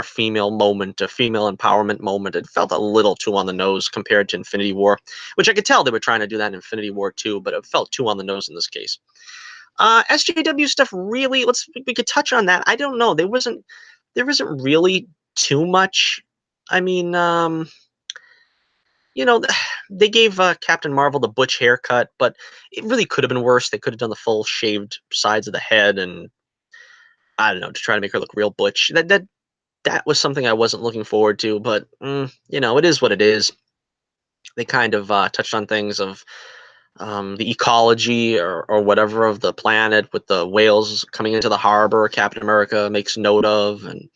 female moment, a female empowerment moment. It felt a little too on the nose compared to Infinity War, which I could tell they were trying to do that in Infinity War too, but it felt too on the nose in this case. SJW stuff, really, we could touch on that. I don't know. There wasn't really too much. I mean, you know, they gave Captain Marvel the butch haircut, but it really could have been worse. They could have done the full shaved sides of the head, and I don't know, to try to make her look real butch. That was something I wasn't looking forward to, but it is what it is. They kind of touched on things of the ecology or whatever of the planet with the whales coming into the harbor. Captain America makes note of, and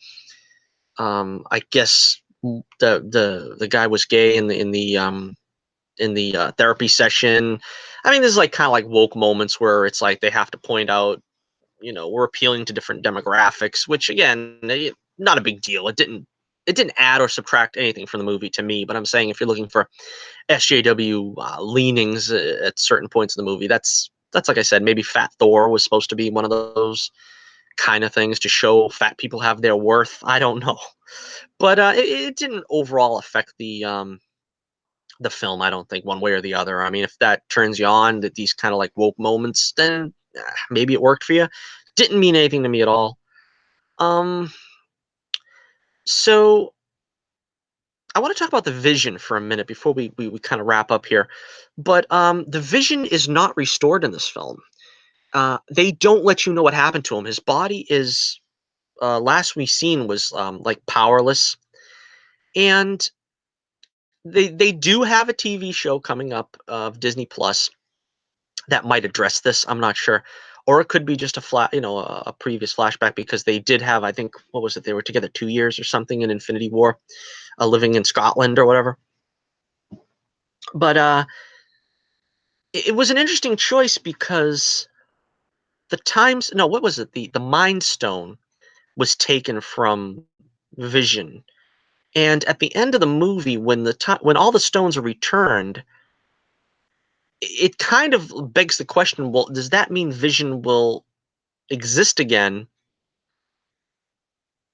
I guess the guy was gay in the therapy session. I mean, this is like kind of like woke moments where it's like they have to point out, we're appealing to different demographics, which again, not a big deal. It didn't add or subtract anything from the movie to me. But I'm saying if you're looking for SJW leanings at certain points in the movie, that's like I said, maybe Fat Thor was supposed to be one of those kind of things to show fat people have their worth. I don't know, but it didn't overall affect the film. I don't think one way or the other. I mean, if that turns you on, that these kind of like woke moments, then maybe it worked for you. Didn't mean anything to me at all. Um, so I want to talk about the Vision for a minute before we kind of wrap up here. But the Vision is not restored in this film. They don't let you know what happened to him. His body is last we seen was like powerless, and they do have a TV show coming up of Disney Plus that might address this. I'm not sure, or it could be just a previous flashback, because they did have, I think, what was it? They were together 2 years or something in Infinity War, living in Scotland or whatever. But it was an interesting choice because the times no, what was it? The Mind Stone was taken from Vision, and at the end of the movie, when all the stones are returned, it kind of begs the question: well, does that mean Vision will exist again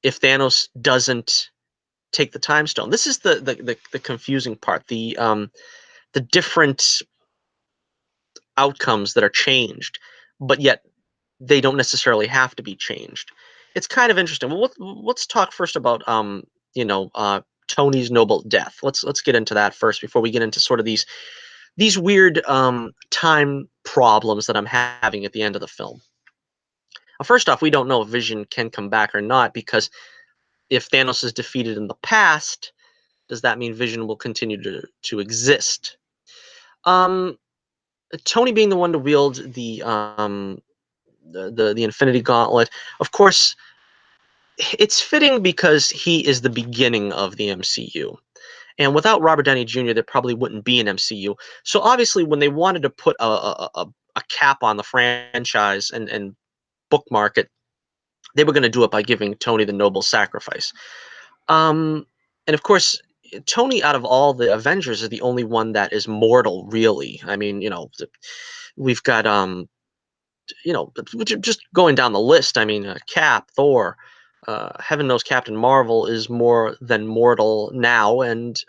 if Thanos doesn't take the time stone. This is the confusing part. The different outcomes that are changed, but yet they don't necessarily have to be changed. It's kind of interesting. Well, let's talk first about you know, Tony's noble death. Let's get into that first before we get into sort of these weird time problems that I'm having at the end of the film. First off, we don't know if Vision can come back or not, because if Thanos is defeated in the past, does that mean Vision will continue to exist? Um, Tony being the one to wield the Infinity Gauntlet, of course, it's fitting because he is the beginning of the MCU. And without Robert Downey Jr., there probably wouldn't be an MCU. So obviously, when they wanted to put a cap on the franchise and bookmark it, they were going to do it by giving Tony the noble sacrifice. Um, and of course, Tony, out of all the Avengers, is the only one that is mortal. Really, I mean, you know, we've got you know, just going down the list. I mean, Cap, Thor. Heaven knows Captain Marvel is more than mortal now, and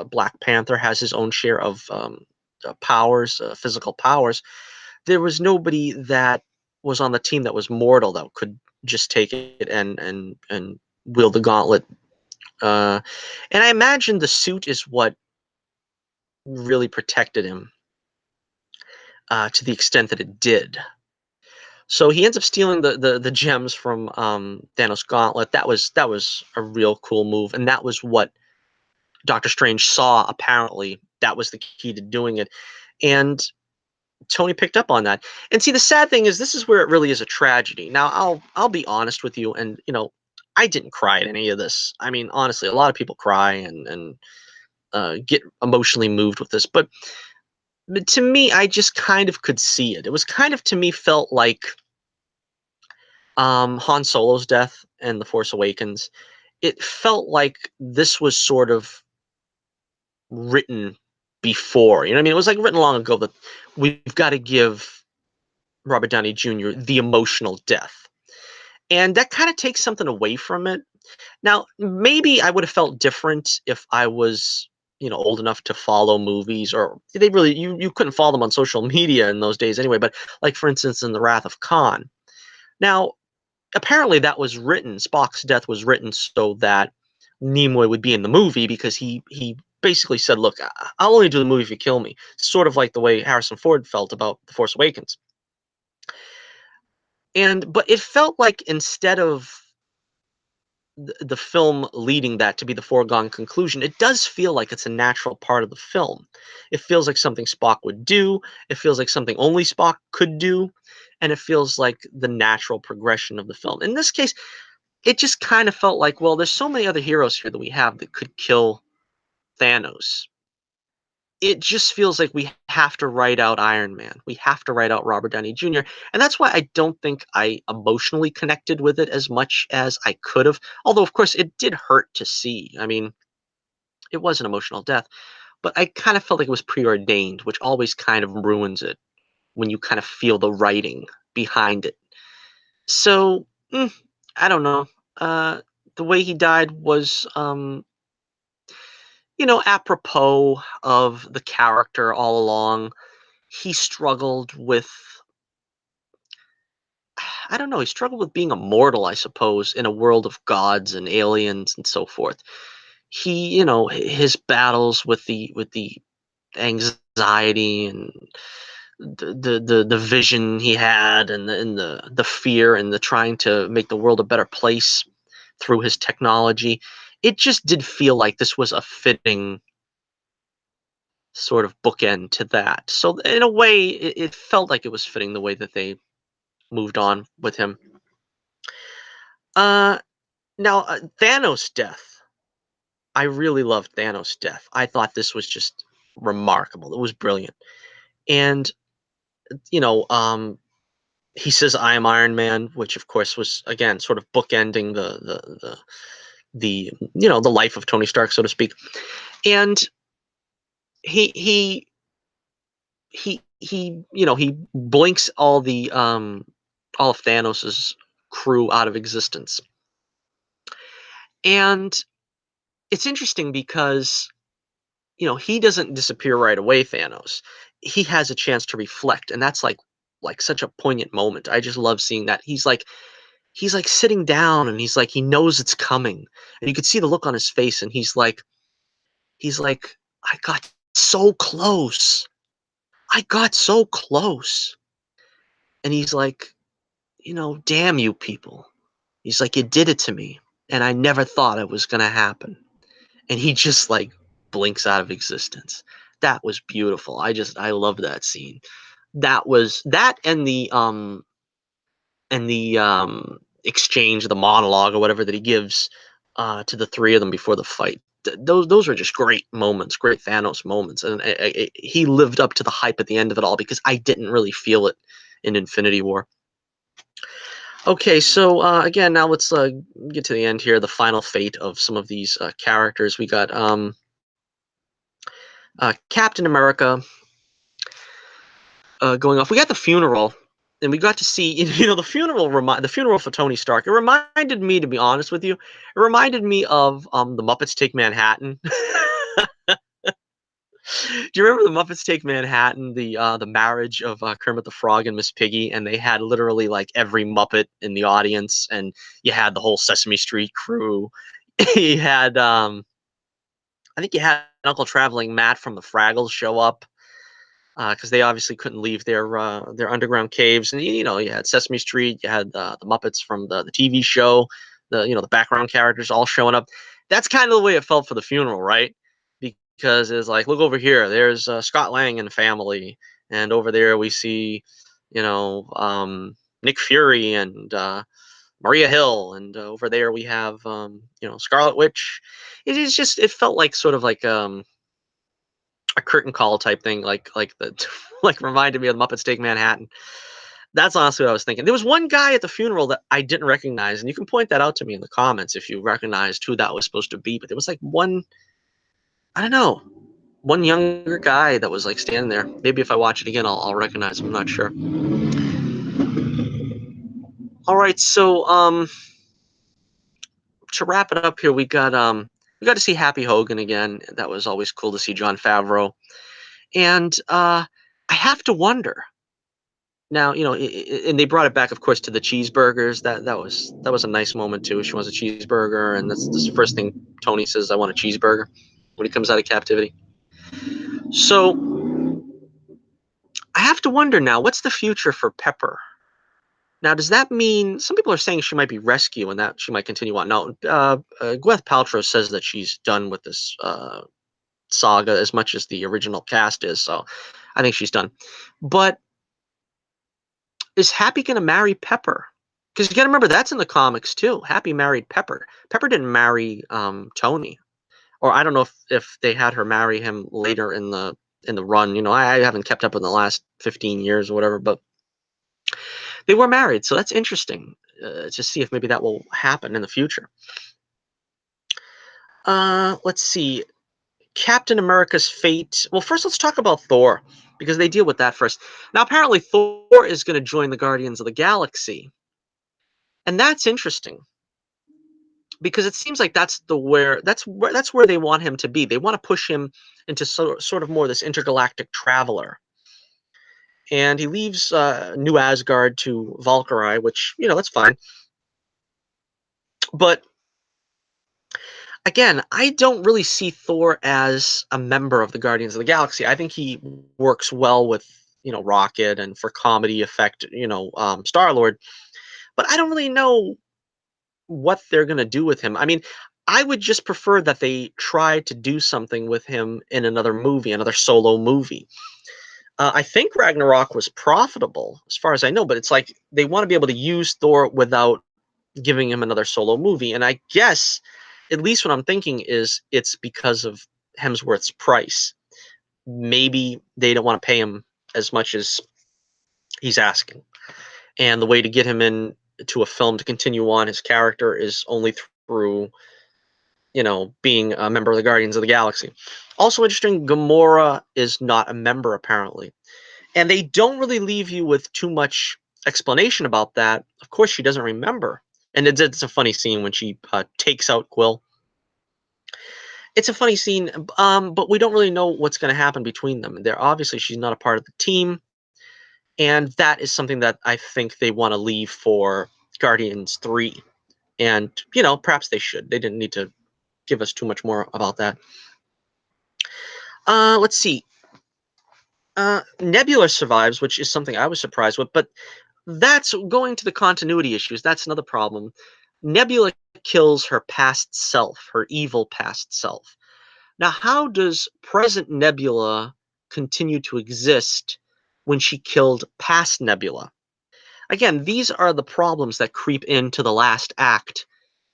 Black Panther has his own share of powers, physical powers. There was nobody that was on the team that was mortal that could just take it and wield the gauntlet. Uh, and I imagine the suit is what really protected him to the extent that it did. So he ends up stealing the gems from Thanos' gauntlet. That was a real cool move, and that was what Doctor Strange saw. Apparently, that was the key to doing it, and Tony picked up on that. And see, the sad thing is, this is where it really is a tragedy. Now, I'll be honest with you, and you know, I didn't cry at any of this. I mean, honestly, a lot of people cry and get emotionally moved with this, but to me, I just kind of could see it. It was kind of, to me, felt like Han Solo's death and The Force Awakens. It felt like this was sort of written before. You know what I mean? It was like written long ago that we've got to give Robert Downey Jr. the emotional death. And that kind of takes something away from it. Now, maybe I would have felt different if I was, you know, old enough to follow movies, or they really, you couldn't follow them on social media in those days anyway, but like for instance in The Wrath of Khan. Now, apparently that was written, Spock's death was written so that Nimoy would be in the movie, because he basically said, "Look, I'll only do the movie if you kill me." Sort of like the way Harrison Ford felt about The Force Awakens. And but it felt like, instead of the film leading that to be the foregone conclusion, it does feel like it's a natural part of the film. It feels like something Spock would do. It feels like something only Spock could do, and it feels like the natural progression of the film. In this case, it just kind of felt like, well, there's so many other heroes here that we have that could kill Thanos. It just feels like we have to write out Iron Man. We have to write out Robert Downey Jr. And that's why I don't think I emotionally connected with it as much as I could have. Although, of course, it did hurt to see. I mean, it was an emotional death, but I kind of felt like it was preordained, which always kind of ruins it when you kind of feel the writing behind it. So, I don't know. Uh, the way he died was, you know, apropos of the character all along. He struggled with, I don't know, he struggled with being immortal, I suppose, in a world of gods and aliens and so forth. He, you know, his battles with the anxiety and the vision he had, and the fear and the trying to make the world a better place through his technology. It just did feel like this was a fitting sort of bookend to that. So in a way, it felt like it was fitting the way that they moved on with him. Uh, Now, Thanos' death. I really loved Thanos' death. I thought this was just remarkable. It was brilliant. And you know, he says, "I am Iron Man," which of course was again sort of bookending the you know, the life of Tony Stark, so to speak. And he he he you know, he blinks all of Thanos's crew out of existence. And it's interesting because he doesn't disappear right away, Thanos. He has a chance to reflect, and that's like such a poignant moment. I just love seeing that. He's like sitting down and he's like he knows it's coming. And you could see the look on his face and he's like I got so close. I got so close. And he's like, damn you people. He's like, you did it to me. And I never thought it was going to happen. And he just like blinks out of existence. That was beautiful. I love that scene. That was that and the exchange, the monologue or whatever that he gives to the three of them before the fight. Those are just great moments, great Thanos moments, and he lived up to the hype at the end of it all because I didn't really feel it in Infinity War. Okay, so again, now let's get to the end here. The final fate of some of these characters. We got Captain America going off. We got the funeral, and we got to see the funeral for Tony Stark. It reminded me, to be honest with you, it reminded me of the Muppets Take Manhattan. Do you remember the Muppets Take Manhattan, the marriage of Kermit the Frog and Miss Piggy, and they had literally like every Muppet in the audience, and you had the whole Sesame Street crew. You had I think you had Uncle Traveling Matt from the Fraggles show up because they obviously couldn't leave their underground caves, and you had Sesame Street, you had the Muppets from the TV show, the background characters all showing up. That's kind of the way it felt for the funeral, right? Because it's like, look over here, there's Scott Lang and family, and over there we see, Nick Fury and Maria Hill, and over there we have Scarlet Witch. It felt like sort of like a curtain call type thing, like the like reminded me of the Muppets Take Manhattan. That's honestly what I was thinking. There was one guy at the funeral that I didn't recognize, and you can point that out to me in the comments if you recognized who that was supposed to be. But there was like one, I don't know, one younger guy that was like standing there. Maybe if I watch it again, I'll recognize him. I'm not sure. All right, so to wrap it up here, we got to see Happy Hogan again. That was always cool to see John Favreau, and I have to wonder. Now, and they brought it back, of course, to the cheeseburgers. That was a nice moment too. She wants a cheeseburger, and that's the first thing Tony says, "I want a cheeseburger," when he comes out of captivity. So I have to wonder now, what's the future for Pepper? Now, does that mean some people are saying she might be rescued and that she might continue on? Now, Gwyneth Paltrow says that she's done with this saga as much as the original cast is, so I think she's done. But is Happy going to marry Pepper? Because you got to remember that's in the comics too. Happy married Pepper. Pepper didn't marry Tony, or I don't know if they had her marry him later in the run. I haven't kept up in the last 15 years or whatever, but they were married, so that's interesting to see if maybe that will happen in the future. Let's see. Captain America's fate. Well, first let's talk about Thor because they deal with that first. Now, apparently Thor is going to join the Guardians of the Galaxy, and that's interesting because it seems like that's where they want him to be. They want to push him into sort of more this intergalactic traveler. And he leaves New Asgard to Valkyrie, which that's fine. But again, I don't really see Thor as a member of the Guardians of the Galaxy. I think he works well with Rocket and for comedy effect, Star Lord. But I don't really know what they're gonna do with him. I mean, I would just prefer that they try to do something with him in another movie, another solo movie. I think Ragnarok was profitable, as far as I know, but it's like they want to be able to use Thor without giving him another solo movie. And I guess, at least what I'm thinking is it's because of Hemsworth's price. Maybe they don't want to pay him as much as he's asking. And the way to get him in to a film to continue on his character is only through, being a member of the Guardians of the Galaxy. Also interesting, Gamora is not a member apparently. And they don't really leave you with too much explanation about that. Of course, she doesn't remember. And it's a funny scene when she takes out Quill. it's a funny scene, but we don't really know what's going to happen between them. They're obviously she's not a part of the team, and that is something that I think they want to leave for Guardians 3. And perhaps they should. They didn't need to give us too much more about that. Let's see. Nebula survives, which is something I was surprised with, but that's going to the continuity issues. That's another problem. Nebula kills her past self, her evil past self. Now, how does present Nebula continue to exist when she killed past Nebula? Again, these are the problems that creep into the last act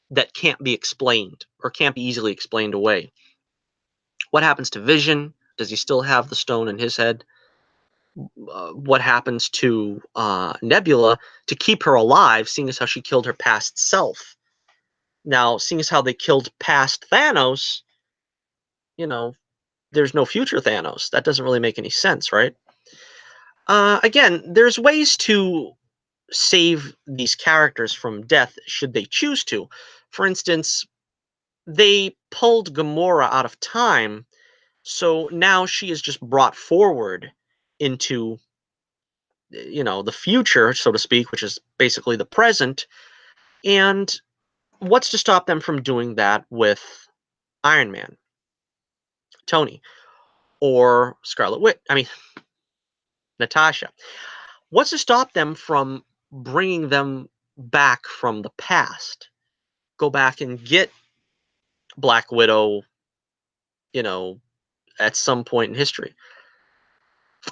that can't be explained or can't be easily explained away. What happens to Vision? Does he still have the stone in his head? What happens to Nebula to keep her alive, seeing as how she killed her past self? Now, seeing as how they killed past Thanos, you know, there's no future Thanos. That doesn't really make any sense, right? Again, there's ways to save these characters from death should they choose to. For instance, they pulled Gamora out of time, so now she is just brought forward into the future, so to speak, which is basically the present. And what's to stop them from doing that with Iron Man, Tony, or Scarlet Witch? I mean, Natasha. What's to stop them from bringing them back from the past? Go back and get Black Widow, you know, at some point in history.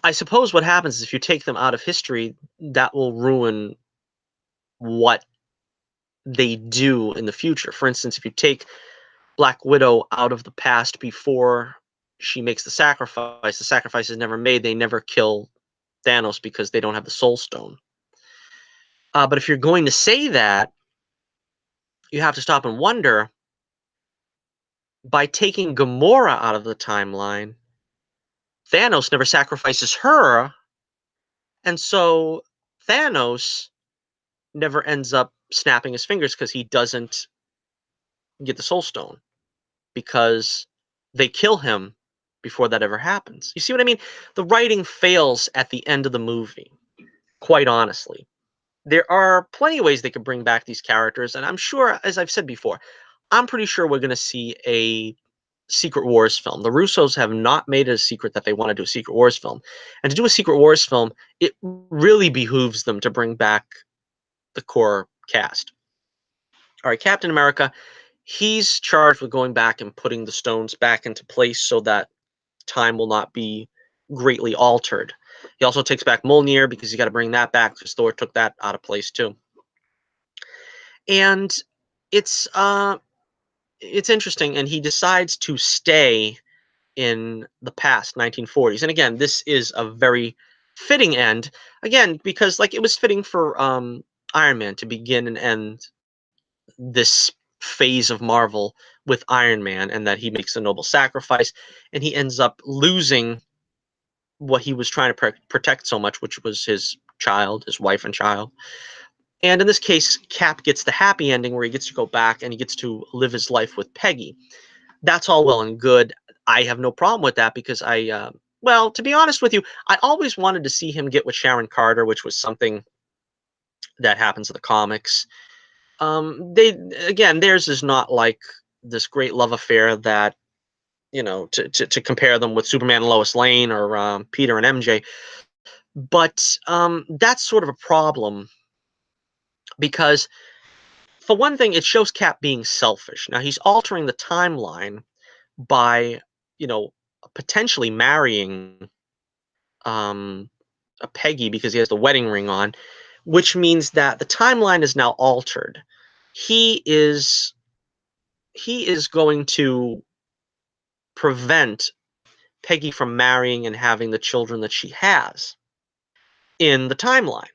I suppose what happens is if you take them out of history, that will ruin what they do in the future. For instance, if you take Black Widow out of the past before she makes the sacrifice is never made, they never kill Thanos because they don't have the Soul Stone. But if you're going to say that, you have to stop and wonder, by taking Gamora out of the timeline, Thanos never sacrifices her, and so Thanos never ends up snapping his fingers because he doesn't get the Soul Stone because they kill him before that ever happens. You see what I mean? The writing fails at the end of the movie, quite honestly. There are plenty of ways they could bring back these characters, and I'm sure, as I've said before, I'm pretty sure we're going to see a Secret Wars film. The Russos have not made it a secret that they want to do a Secret Wars film. And to do a Secret Wars film, it really behooves them to bring back the core cast. All right, Captain America, he's charged with going back and putting the stones back into place so that time will not be greatly altered. He also takes back Mjolnir because he's got to bring that back because Thor took that out of place too. And it's it's interesting, and he decides to stay in the past 1940s. And again, this is a very fitting end, again, because like it was fitting for Iron Man to begin and end this phase of Marvel with Iron Man, and that he makes a noble sacrifice and he ends up losing what he was trying to protect so much, which was his child, his wife and child. And in this case, Cap gets the happy ending where he gets to go back and he gets to live his life with Peggy. That's all well and good. I have no problem with that because well, to be honest with you, I always wanted to see him get with Sharon Carter, which was something that happens in the comics. They again, theirs is not like this great love affair that to compare them with Superman and Lois Lane or Peter and MJ. But that's sort of a problem because, for one thing, it shows Cap being selfish. Now he's altering the timeline by, you know, potentially marrying um, a Peggy because he has the wedding ring on, which means that the timeline is now altered. He is he is going to prevent Peggy from marrying and having the children that she has in the timeline.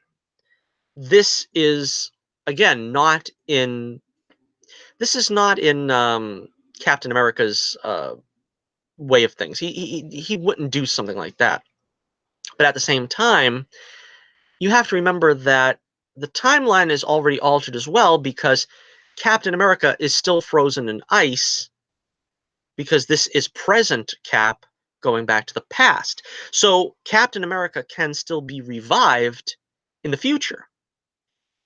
This is again not in Captain America's way of things. He wouldn't do something like that. But at the same time, you have to remember that the timeline is already altered as well because Captain America is still frozen in ice because this is present Cap going back to the past. So Captain America can still be revived in the future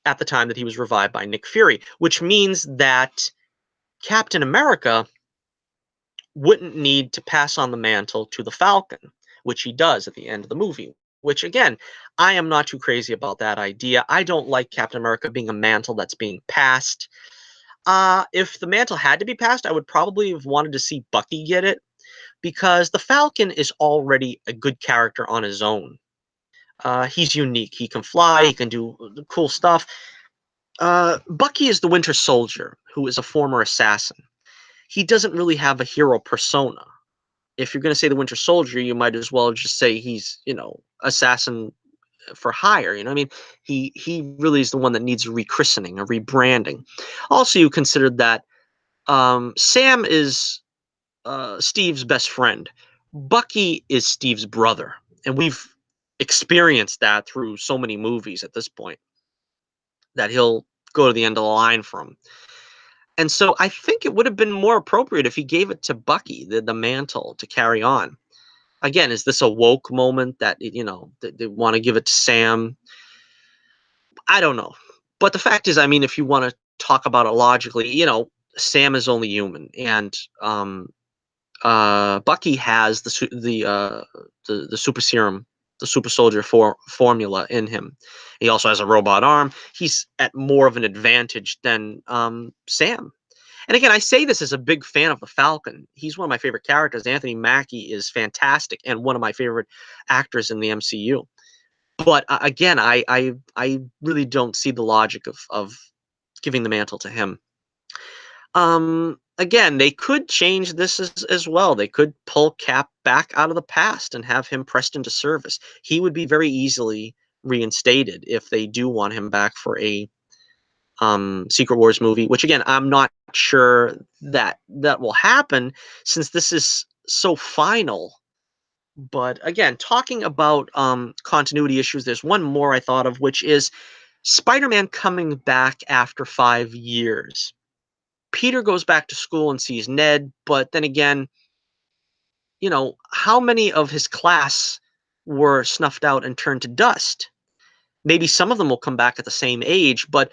at the time that he was revived by Nick Fury, which means that Captain America wouldn't need to pass on the mantle to the Falcon, which he does at the end of the movie. Which, again, I am not too crazy about that idea. I don't like Captain America being a mantle that's being passed. If the mantle had to be passed, I would probably have wanted to see Bucky get it, because the Falcon is already a good character on his own. He's unique. He can fly. He can do cool stuff. Bucky is the Winter Soldier, who is a former assassin. He doesn't really have a hero persona. If you're going to say the Winter Soldier, you might as well just say he's, assassin for hire. I mean, he really is the one that needs a rechristening, a rebranding. Also, you considered that Sam is Steve's best friend. Bucky is Steve's brother, and we've experienced that through so many movies at this point that he'll go to the end of the line from. And so I think it would have been more appropriate if he gave it to Bucky, the mantle, to carry on. Again, is this a woke moment that they want to give it to Sam? I don't know. But the fact is, I mean, if you want to talk about it logically, Sam is only human, and Bucky has the super serum, the super soldier formula in him. He also has a robot arm. He's at more of an advantage than Sam. And again, I say this as a big fan of the Falcon. He's one of my favorite characters. Anthony Mackie is fantastic and one of my favorite actors in the MCU. But again, I really don't see the logic of giving the mantle to him. Again, they could change this as well. They could pull Cap back out of the past and have him pressed into service. He would be very easily reinstated if they do want him back for a Secret Wars movie, which again, I'm not sure that will happen since this is so final. But again, talking about continuity issues, there's one more I thought of, which is Spider-Man coming back after 5 years. Peter goes back to school and sees Ned, but then again, how many of his class were snuffed out and turned to dust? Maybe some of them will come back at the same age, but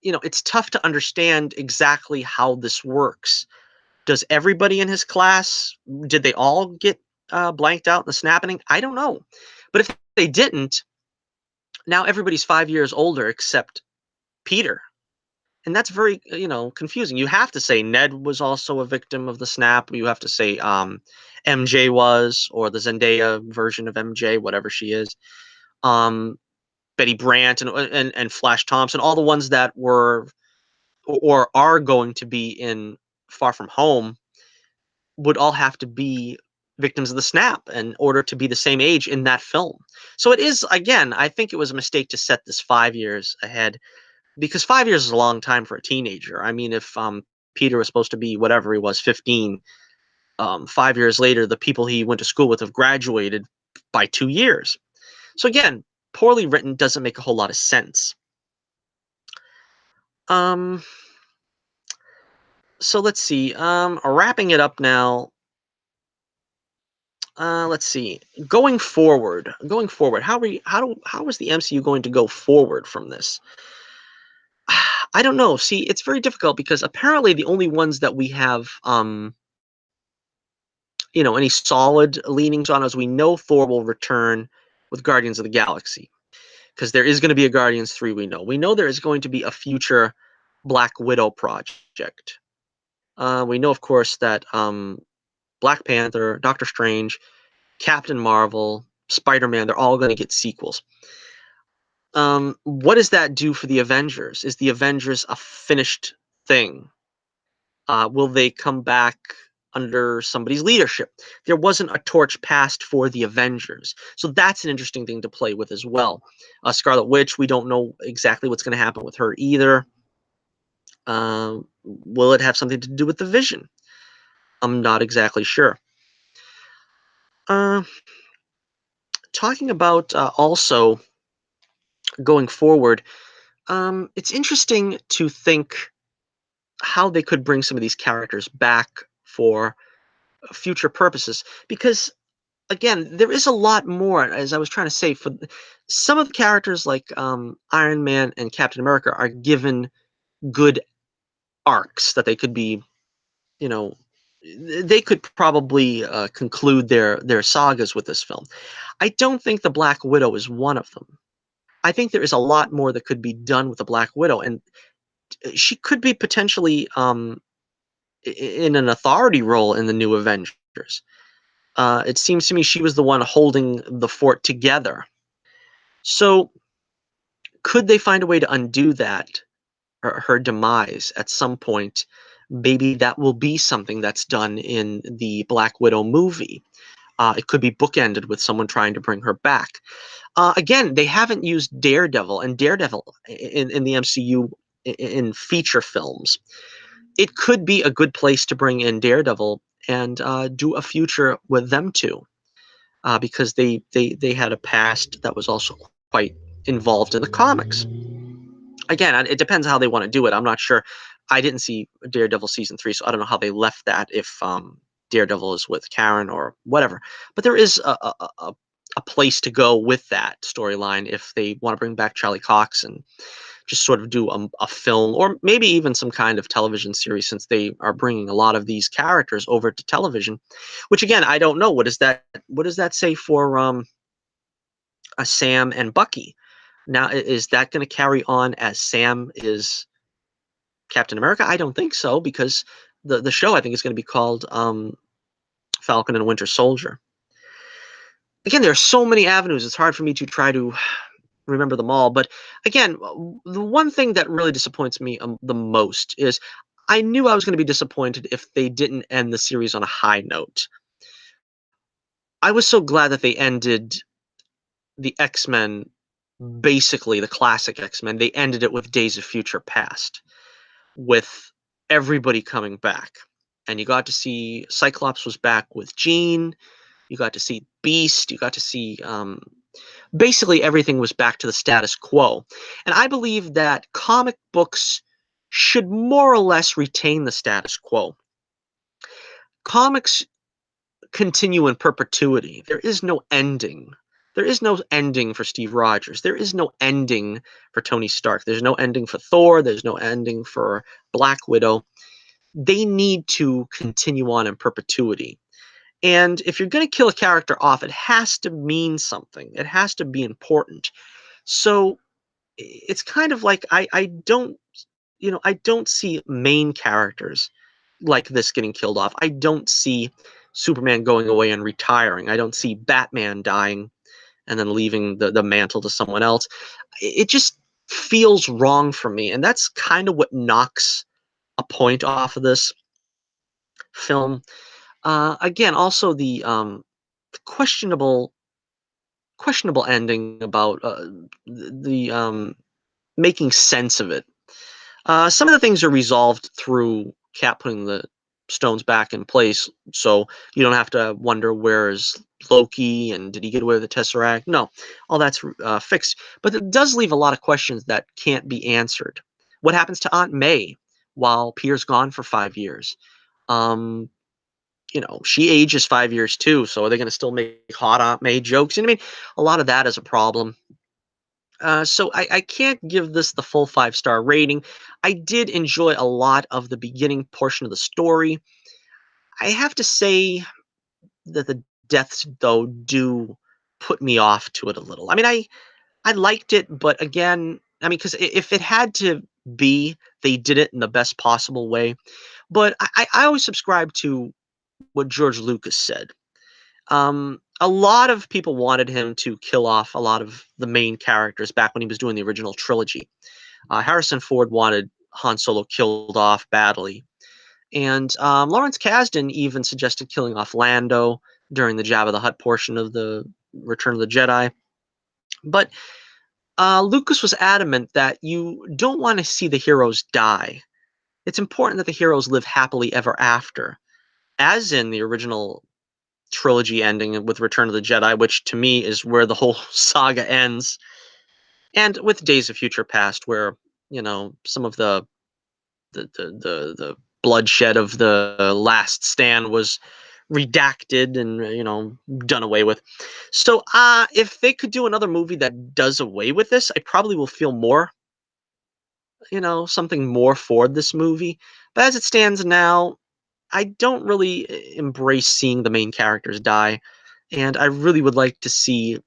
it's tough to understand exactly how this works. Does everybody in his class, did they all get blanked out in the snapping? I don't know. But if they didn't, now everybody's 5 years older except Peter. And that's very, confusing. You have to say Ned was also a victim of the snap. You have to say MJ was, or the Zendaya version of MJ, whatever she is. Betty Brant and Flash Thompson, all the ones that were or are going to be in Far From Home would all have to be victims of the snap in order to be the same age in that film. So it is, again, I think it was a mistake to set this 5 years ahead, because 5 years is a long time for a teenager. I mean, if Peter was supposed to be whatever he was, 15, 5 years later, the people he went to school with have graduated by 2 years. So again, poorly written, doesn't make a whole lot of sense. Um, so let's see. Wrapping it up now. Let's see. Going forward, how is the MCU going to go forward from this? I don't know. See, it's very difficult because apparently the only ones that we have, any solid leanings on, as we know Thor will return with Guardians of the Galaxy, because there is going to be a Guardians 3. We know there is going to be a future Black Widow project. We know, of course, that Black Panther, Doctor Strange, Captain Marvel, Spider-Man, they're all going to get sequels. What does that do for the Avengers? Is the Avengers a finished thing? Will they come back under somebody's leadership? There wasn't a torch passed for the Avengers, so that's an interesting thing to play with as well. Scarlet Witch, we don't know exactly what's going to happen with her either. Will it have something to do with the Vision? I'm not exactly sure. Uh, Talking about also going forward, it's interesting to think how they could bring some of these characters back for future purposes. Because again, there is a lot more, as I was trying to say, for some of the characters like Iron Man and Captain America are given good arcs that they could be, you know, they could probably conclude their sagas with this film. I don't think the Black Widow is one of them. I think there is a lot more that could be done with the Black Widow, and she could be potentially in an authority role in the new Avengers. It seems to me she was the one holding the fort together. So could they find a way to undo that, or her demise at some point? Maybe that will be something that's done in the Black Widow movie. It could be bookended with someone trying to bring her back. Again, they haven't used Daredevil, and Daredevil in the MCU in feature films. It could be a good place to bring in Daredevil and do a future with them two, because they had a past that was also quite involved in the comics. Again, it depends how they want to do it. I'm not sure. I didn't see Daredevil season 3, so I don't know how they left that, if Daredevil is with Karen or whatever. But there is a place to go with that storyline if they want to bring back Charlie Cox and just sort of do a film, or maybe even some kind of television series, since they are bringing a lot of these characters over to television. Which again, I don't know. What does that say for Sam and Bucky? Now, is that going to carry on as Sam is Captain America? I don't think so, because the show, I think, is going to be called Falcon and Winter Soldier. Again, there are so many avenues. It's hard for me to try to remember them all. But again, the one thing that really disappoints me the most is I knew I was going to be disappointed if they didn't end the series on a high note. I was so glad that they ended the X-Men, basically the classic X-Men. They ended it with Days of Future Past, with everybody coming back. And you got to see Cyclops was back with Jean. You got to see Beast. You got to see basically everything was back to the status quo. And I believe that comic books should more or less retain the status quo. Comics continue in perpetuity. There is no ending. There is no ending for Steve Rogers. There is no ending for Tony Stark. There's no ending for Thor. There's no ending for Black Widow. They need to continue on in perpetuity. And if you're going to kill a character off, it has to mean something. It has to be important. So it's kind of like I don't, I don't see main characters like this getting killed off. I don't see Superman going away and retiring. I don't see Batman dying and then leaving the mantle to someone else. It just feels wrong for me. And that's kind of what knocks a point off of this film. Again, also the questionable questionable ending about the making sense of it. Some of the things are resolved through Cap putting the stones back in place, so you don't have to wonder where is Loki and did he get away with the Tesseract. No, all that's fixed. But it does leave a lot of questions that can't be answered. What happens to Aunt May while Peter's gone for 5 years? Um, she ages 5 years too, so are they going to still make hot Aunt May jokes? And I mean, a lot of that is a problem. So I can't give this the full 5-star rating. I did enjoy a lot of the beginning portion of the story. I have to say that the deaths, though, do put me off to it a little. I mean, I liked it, but again, I mean, because if it had to be, they did it in the best possible way. But I always subscribe to what George Lucas said. A lot of people wanted him to kill off a lot of the main characters back when he was doing the original trilogy. Harrison Ford wanted Han Solo killed off badly. And Lawrence Kasdan even suggested killing off Lando during the Jabba the Hutt portion of the Return of the Jedi. But Lucas was adamant that you don't want to see the heroes die. It's important that the heroes live happily ever after, as in the original trilogy ending with Return of the Jedi, which to me is where the whole saga ends, and with Days of Future Past, where some of the bloodshed of the last stand was redacted and done away with. So if they could do another movie that does away with this, I probably will feel more, something more for this movie. But as it stands now, I don't really embrace seeing the main characters die, and I really would like to see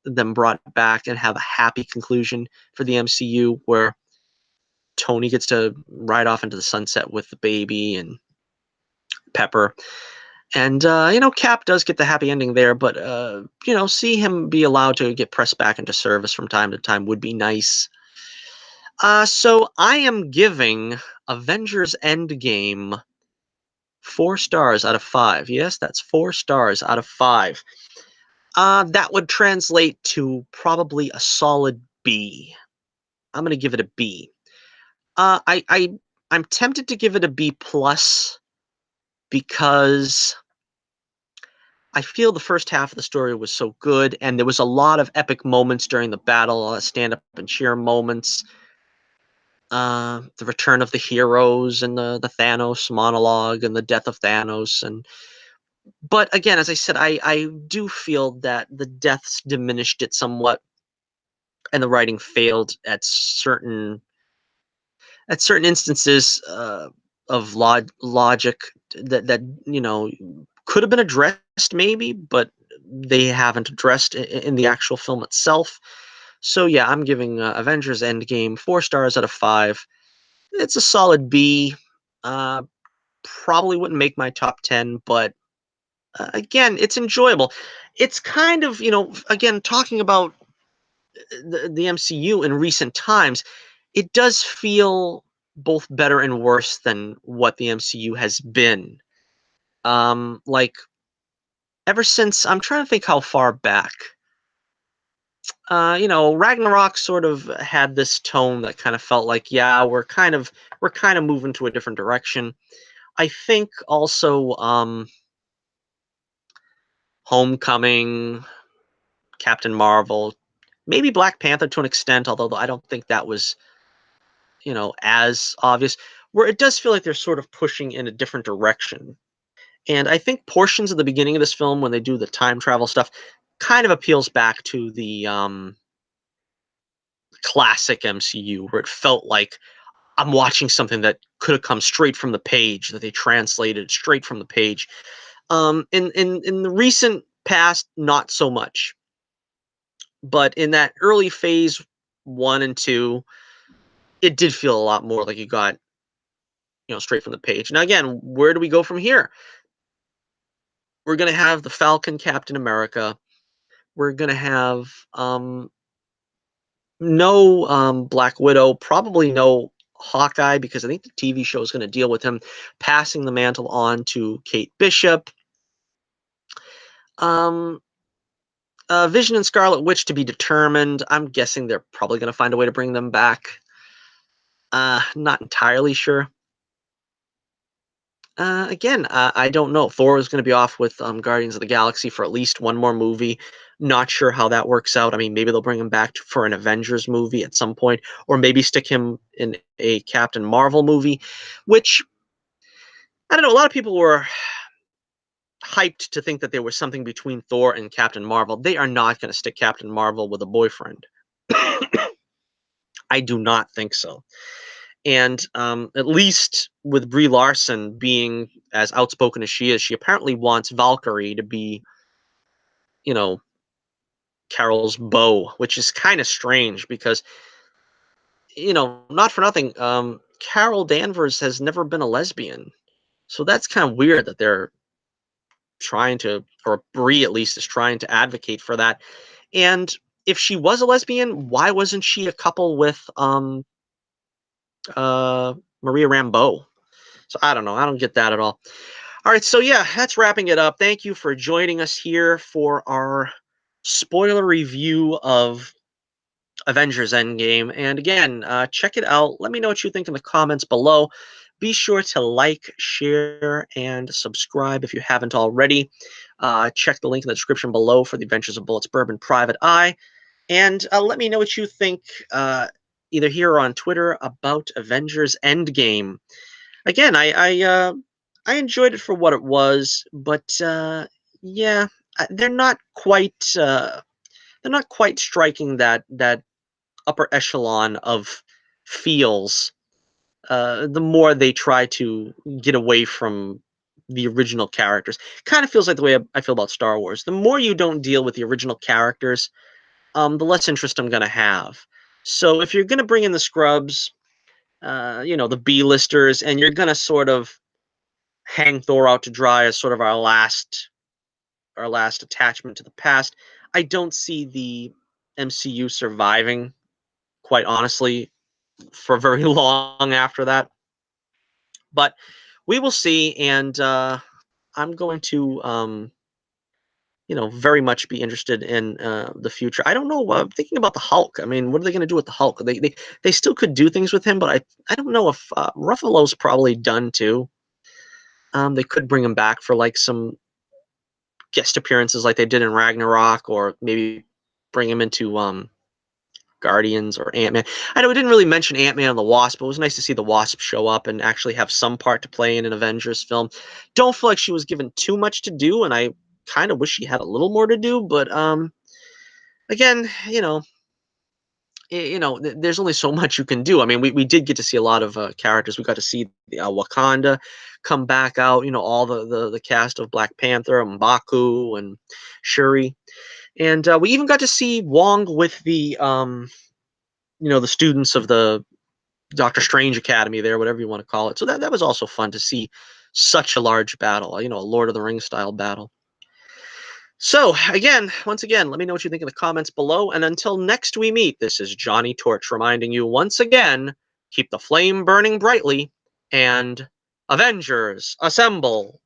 them brought back and have a happy conclusion for the MCU where Tony gets to ride off into the sunset with the baby and Pepper. And Cap does get the happy ending there, but see him be allowed to get pressed back into service from time to time would be nice. So I am giving Avengers Endgame 4 stars out of 5. Yes, that's 4 stars out of 5. That would translate to probably a solid B. I'm gonna give it a B. I'm tempted to give it a B plus because I feel the first half of the story was so good, and there was a lot of epic moments during the battle, stand up and cheer moments. The return of the heroes and the Thanos monologue and the death of Thanos, and but again, as I said, I do feel that the deaths diminished it somewhat, and the writing failed at certain instances of logic that could have been addressed maybe, but they haven't addressed in the actual film itself. So yeah, I'm giving Avengers Endgame 4 stars out of 5. It's a solid B. Uh, Probably wouldn't make my top 10, but again, it's enjoyable. It's kind of, again, talking about the MCU in recent times, it does feel both better and worse than what the MCU has been. Like ever since I'm trying to think how far back. Ragnarok sort of had this tone that kind of felt like, yeah, we're kind of moving to a different direction. I think also Homecoming, Captain Marvel, maybe Black Panther to an extent, although I don't think that was as obvious, where it does feel like they're sort of pushing in a different direction. And I think portions of the beginning of this film, when they do the time travel stuff, kind of appeals back to the classic MCU, where it felt like I'm watching something that could have come straight from the page, that they translated straight from the page. In the recent past, not so much, but in that early phase 1 and 2, it did feel a lot more like you got straight from the page. Now, again, where do we go from here? We're going to have the Falcon Captain America. We're going to have no Black Widow, probably no Hawkeye, because I think the TV show is going to deal with him passing the mantle on to Kate Bishop. Um, Vision and Scarlet Witch to be determined. I'm guessing they're probably going to find a way to bring them back. Not entirely sure. Again, I don't know. Thor is going to be off with Guardians of the Galaxy for at least one more movie. Not sure how that works out. I mean, maybe they'll bring him back for an Avengers movie at some point, or maybe stick him in a Captain Marvel movie, which I don't know. A lot of people were hyped to think that there was something between Thor and Captain Marvel. They are not going to stick Captain Marvel with a boyfriend. I do not think so. And at least with Brie Larson being as outspoken as she is, she apparently wants Valkyrie to be, you know, Carol's beau, which is kind of strange because, not for nothing, Carol Danvers has never been a lesbian. So that's kind of weird that they're trying to, or Brie at least is trying to advocate for that. And if she was a lesbian, why wasn't she a couple with uh, Maria Rambeau? So I don't know. I don't get that at all. All right, so yeah, that's wrapping it up. Thank you for joining us here for our spoiler review of Avengers Endgame. And again, check it out. Let me know what you think in the comments below. Be sure to like, share, and subscribe if you haven't already. Check the link in the description below for the Adventures of Bullets Bourbon Private Eye. And let me know what you think either here or on Twitter about Avengers Endgame. again, I enjoyed it for what it was, but yeah, they're not quite striking that upper echelon of feels. The more they try to get away from the original characters, kind of feels like the way I feel about Star Wars. The more you don't deal with the original characters, the less interest I'm gonna have. So if you're gonna bring in the scrubs, the B-listers, and you're gonna sort of hang Thor out to dry as sort of our last attachment to the past, I don't see the MCU surviving, quite honestly, for very long after that. But we will see, and I'm going to very much be interested in the future. I don't know. I'm thinking about the Hulk. I mean, what are they going to do with the Hulk? They still could do things with him, but I don't know if Ruffalo's probably done too. They could bring him back for like some guest appearances, like they did in Ragnarok, or maybe bring him into Guardians or Ant Man. I know we didn't really mention Ant Man and the Wasp, but it was nice to see the Wasp show up and actually have some part to play in an Avengers film. Don't feel like she was given too much to do, and I kind of wish she had a little more to do. But again, there's only so much you can do. I mean, we did get to see a lot of characters. We got to see Wakanda come back out. All the cast of Black Panther, M'Baku, and Shuri, and we even got to see Wong with the students of the Doctor Strange Academy there, whatever you want to call it. So that was also fun to see such a large battle, a Lord of the Rings style battle. So again, once again, let me know what you think in the comments below. And until next we meet, this is Johnnie Torch reminding you once again, keep the flame burning brightly, and Avengers assemble.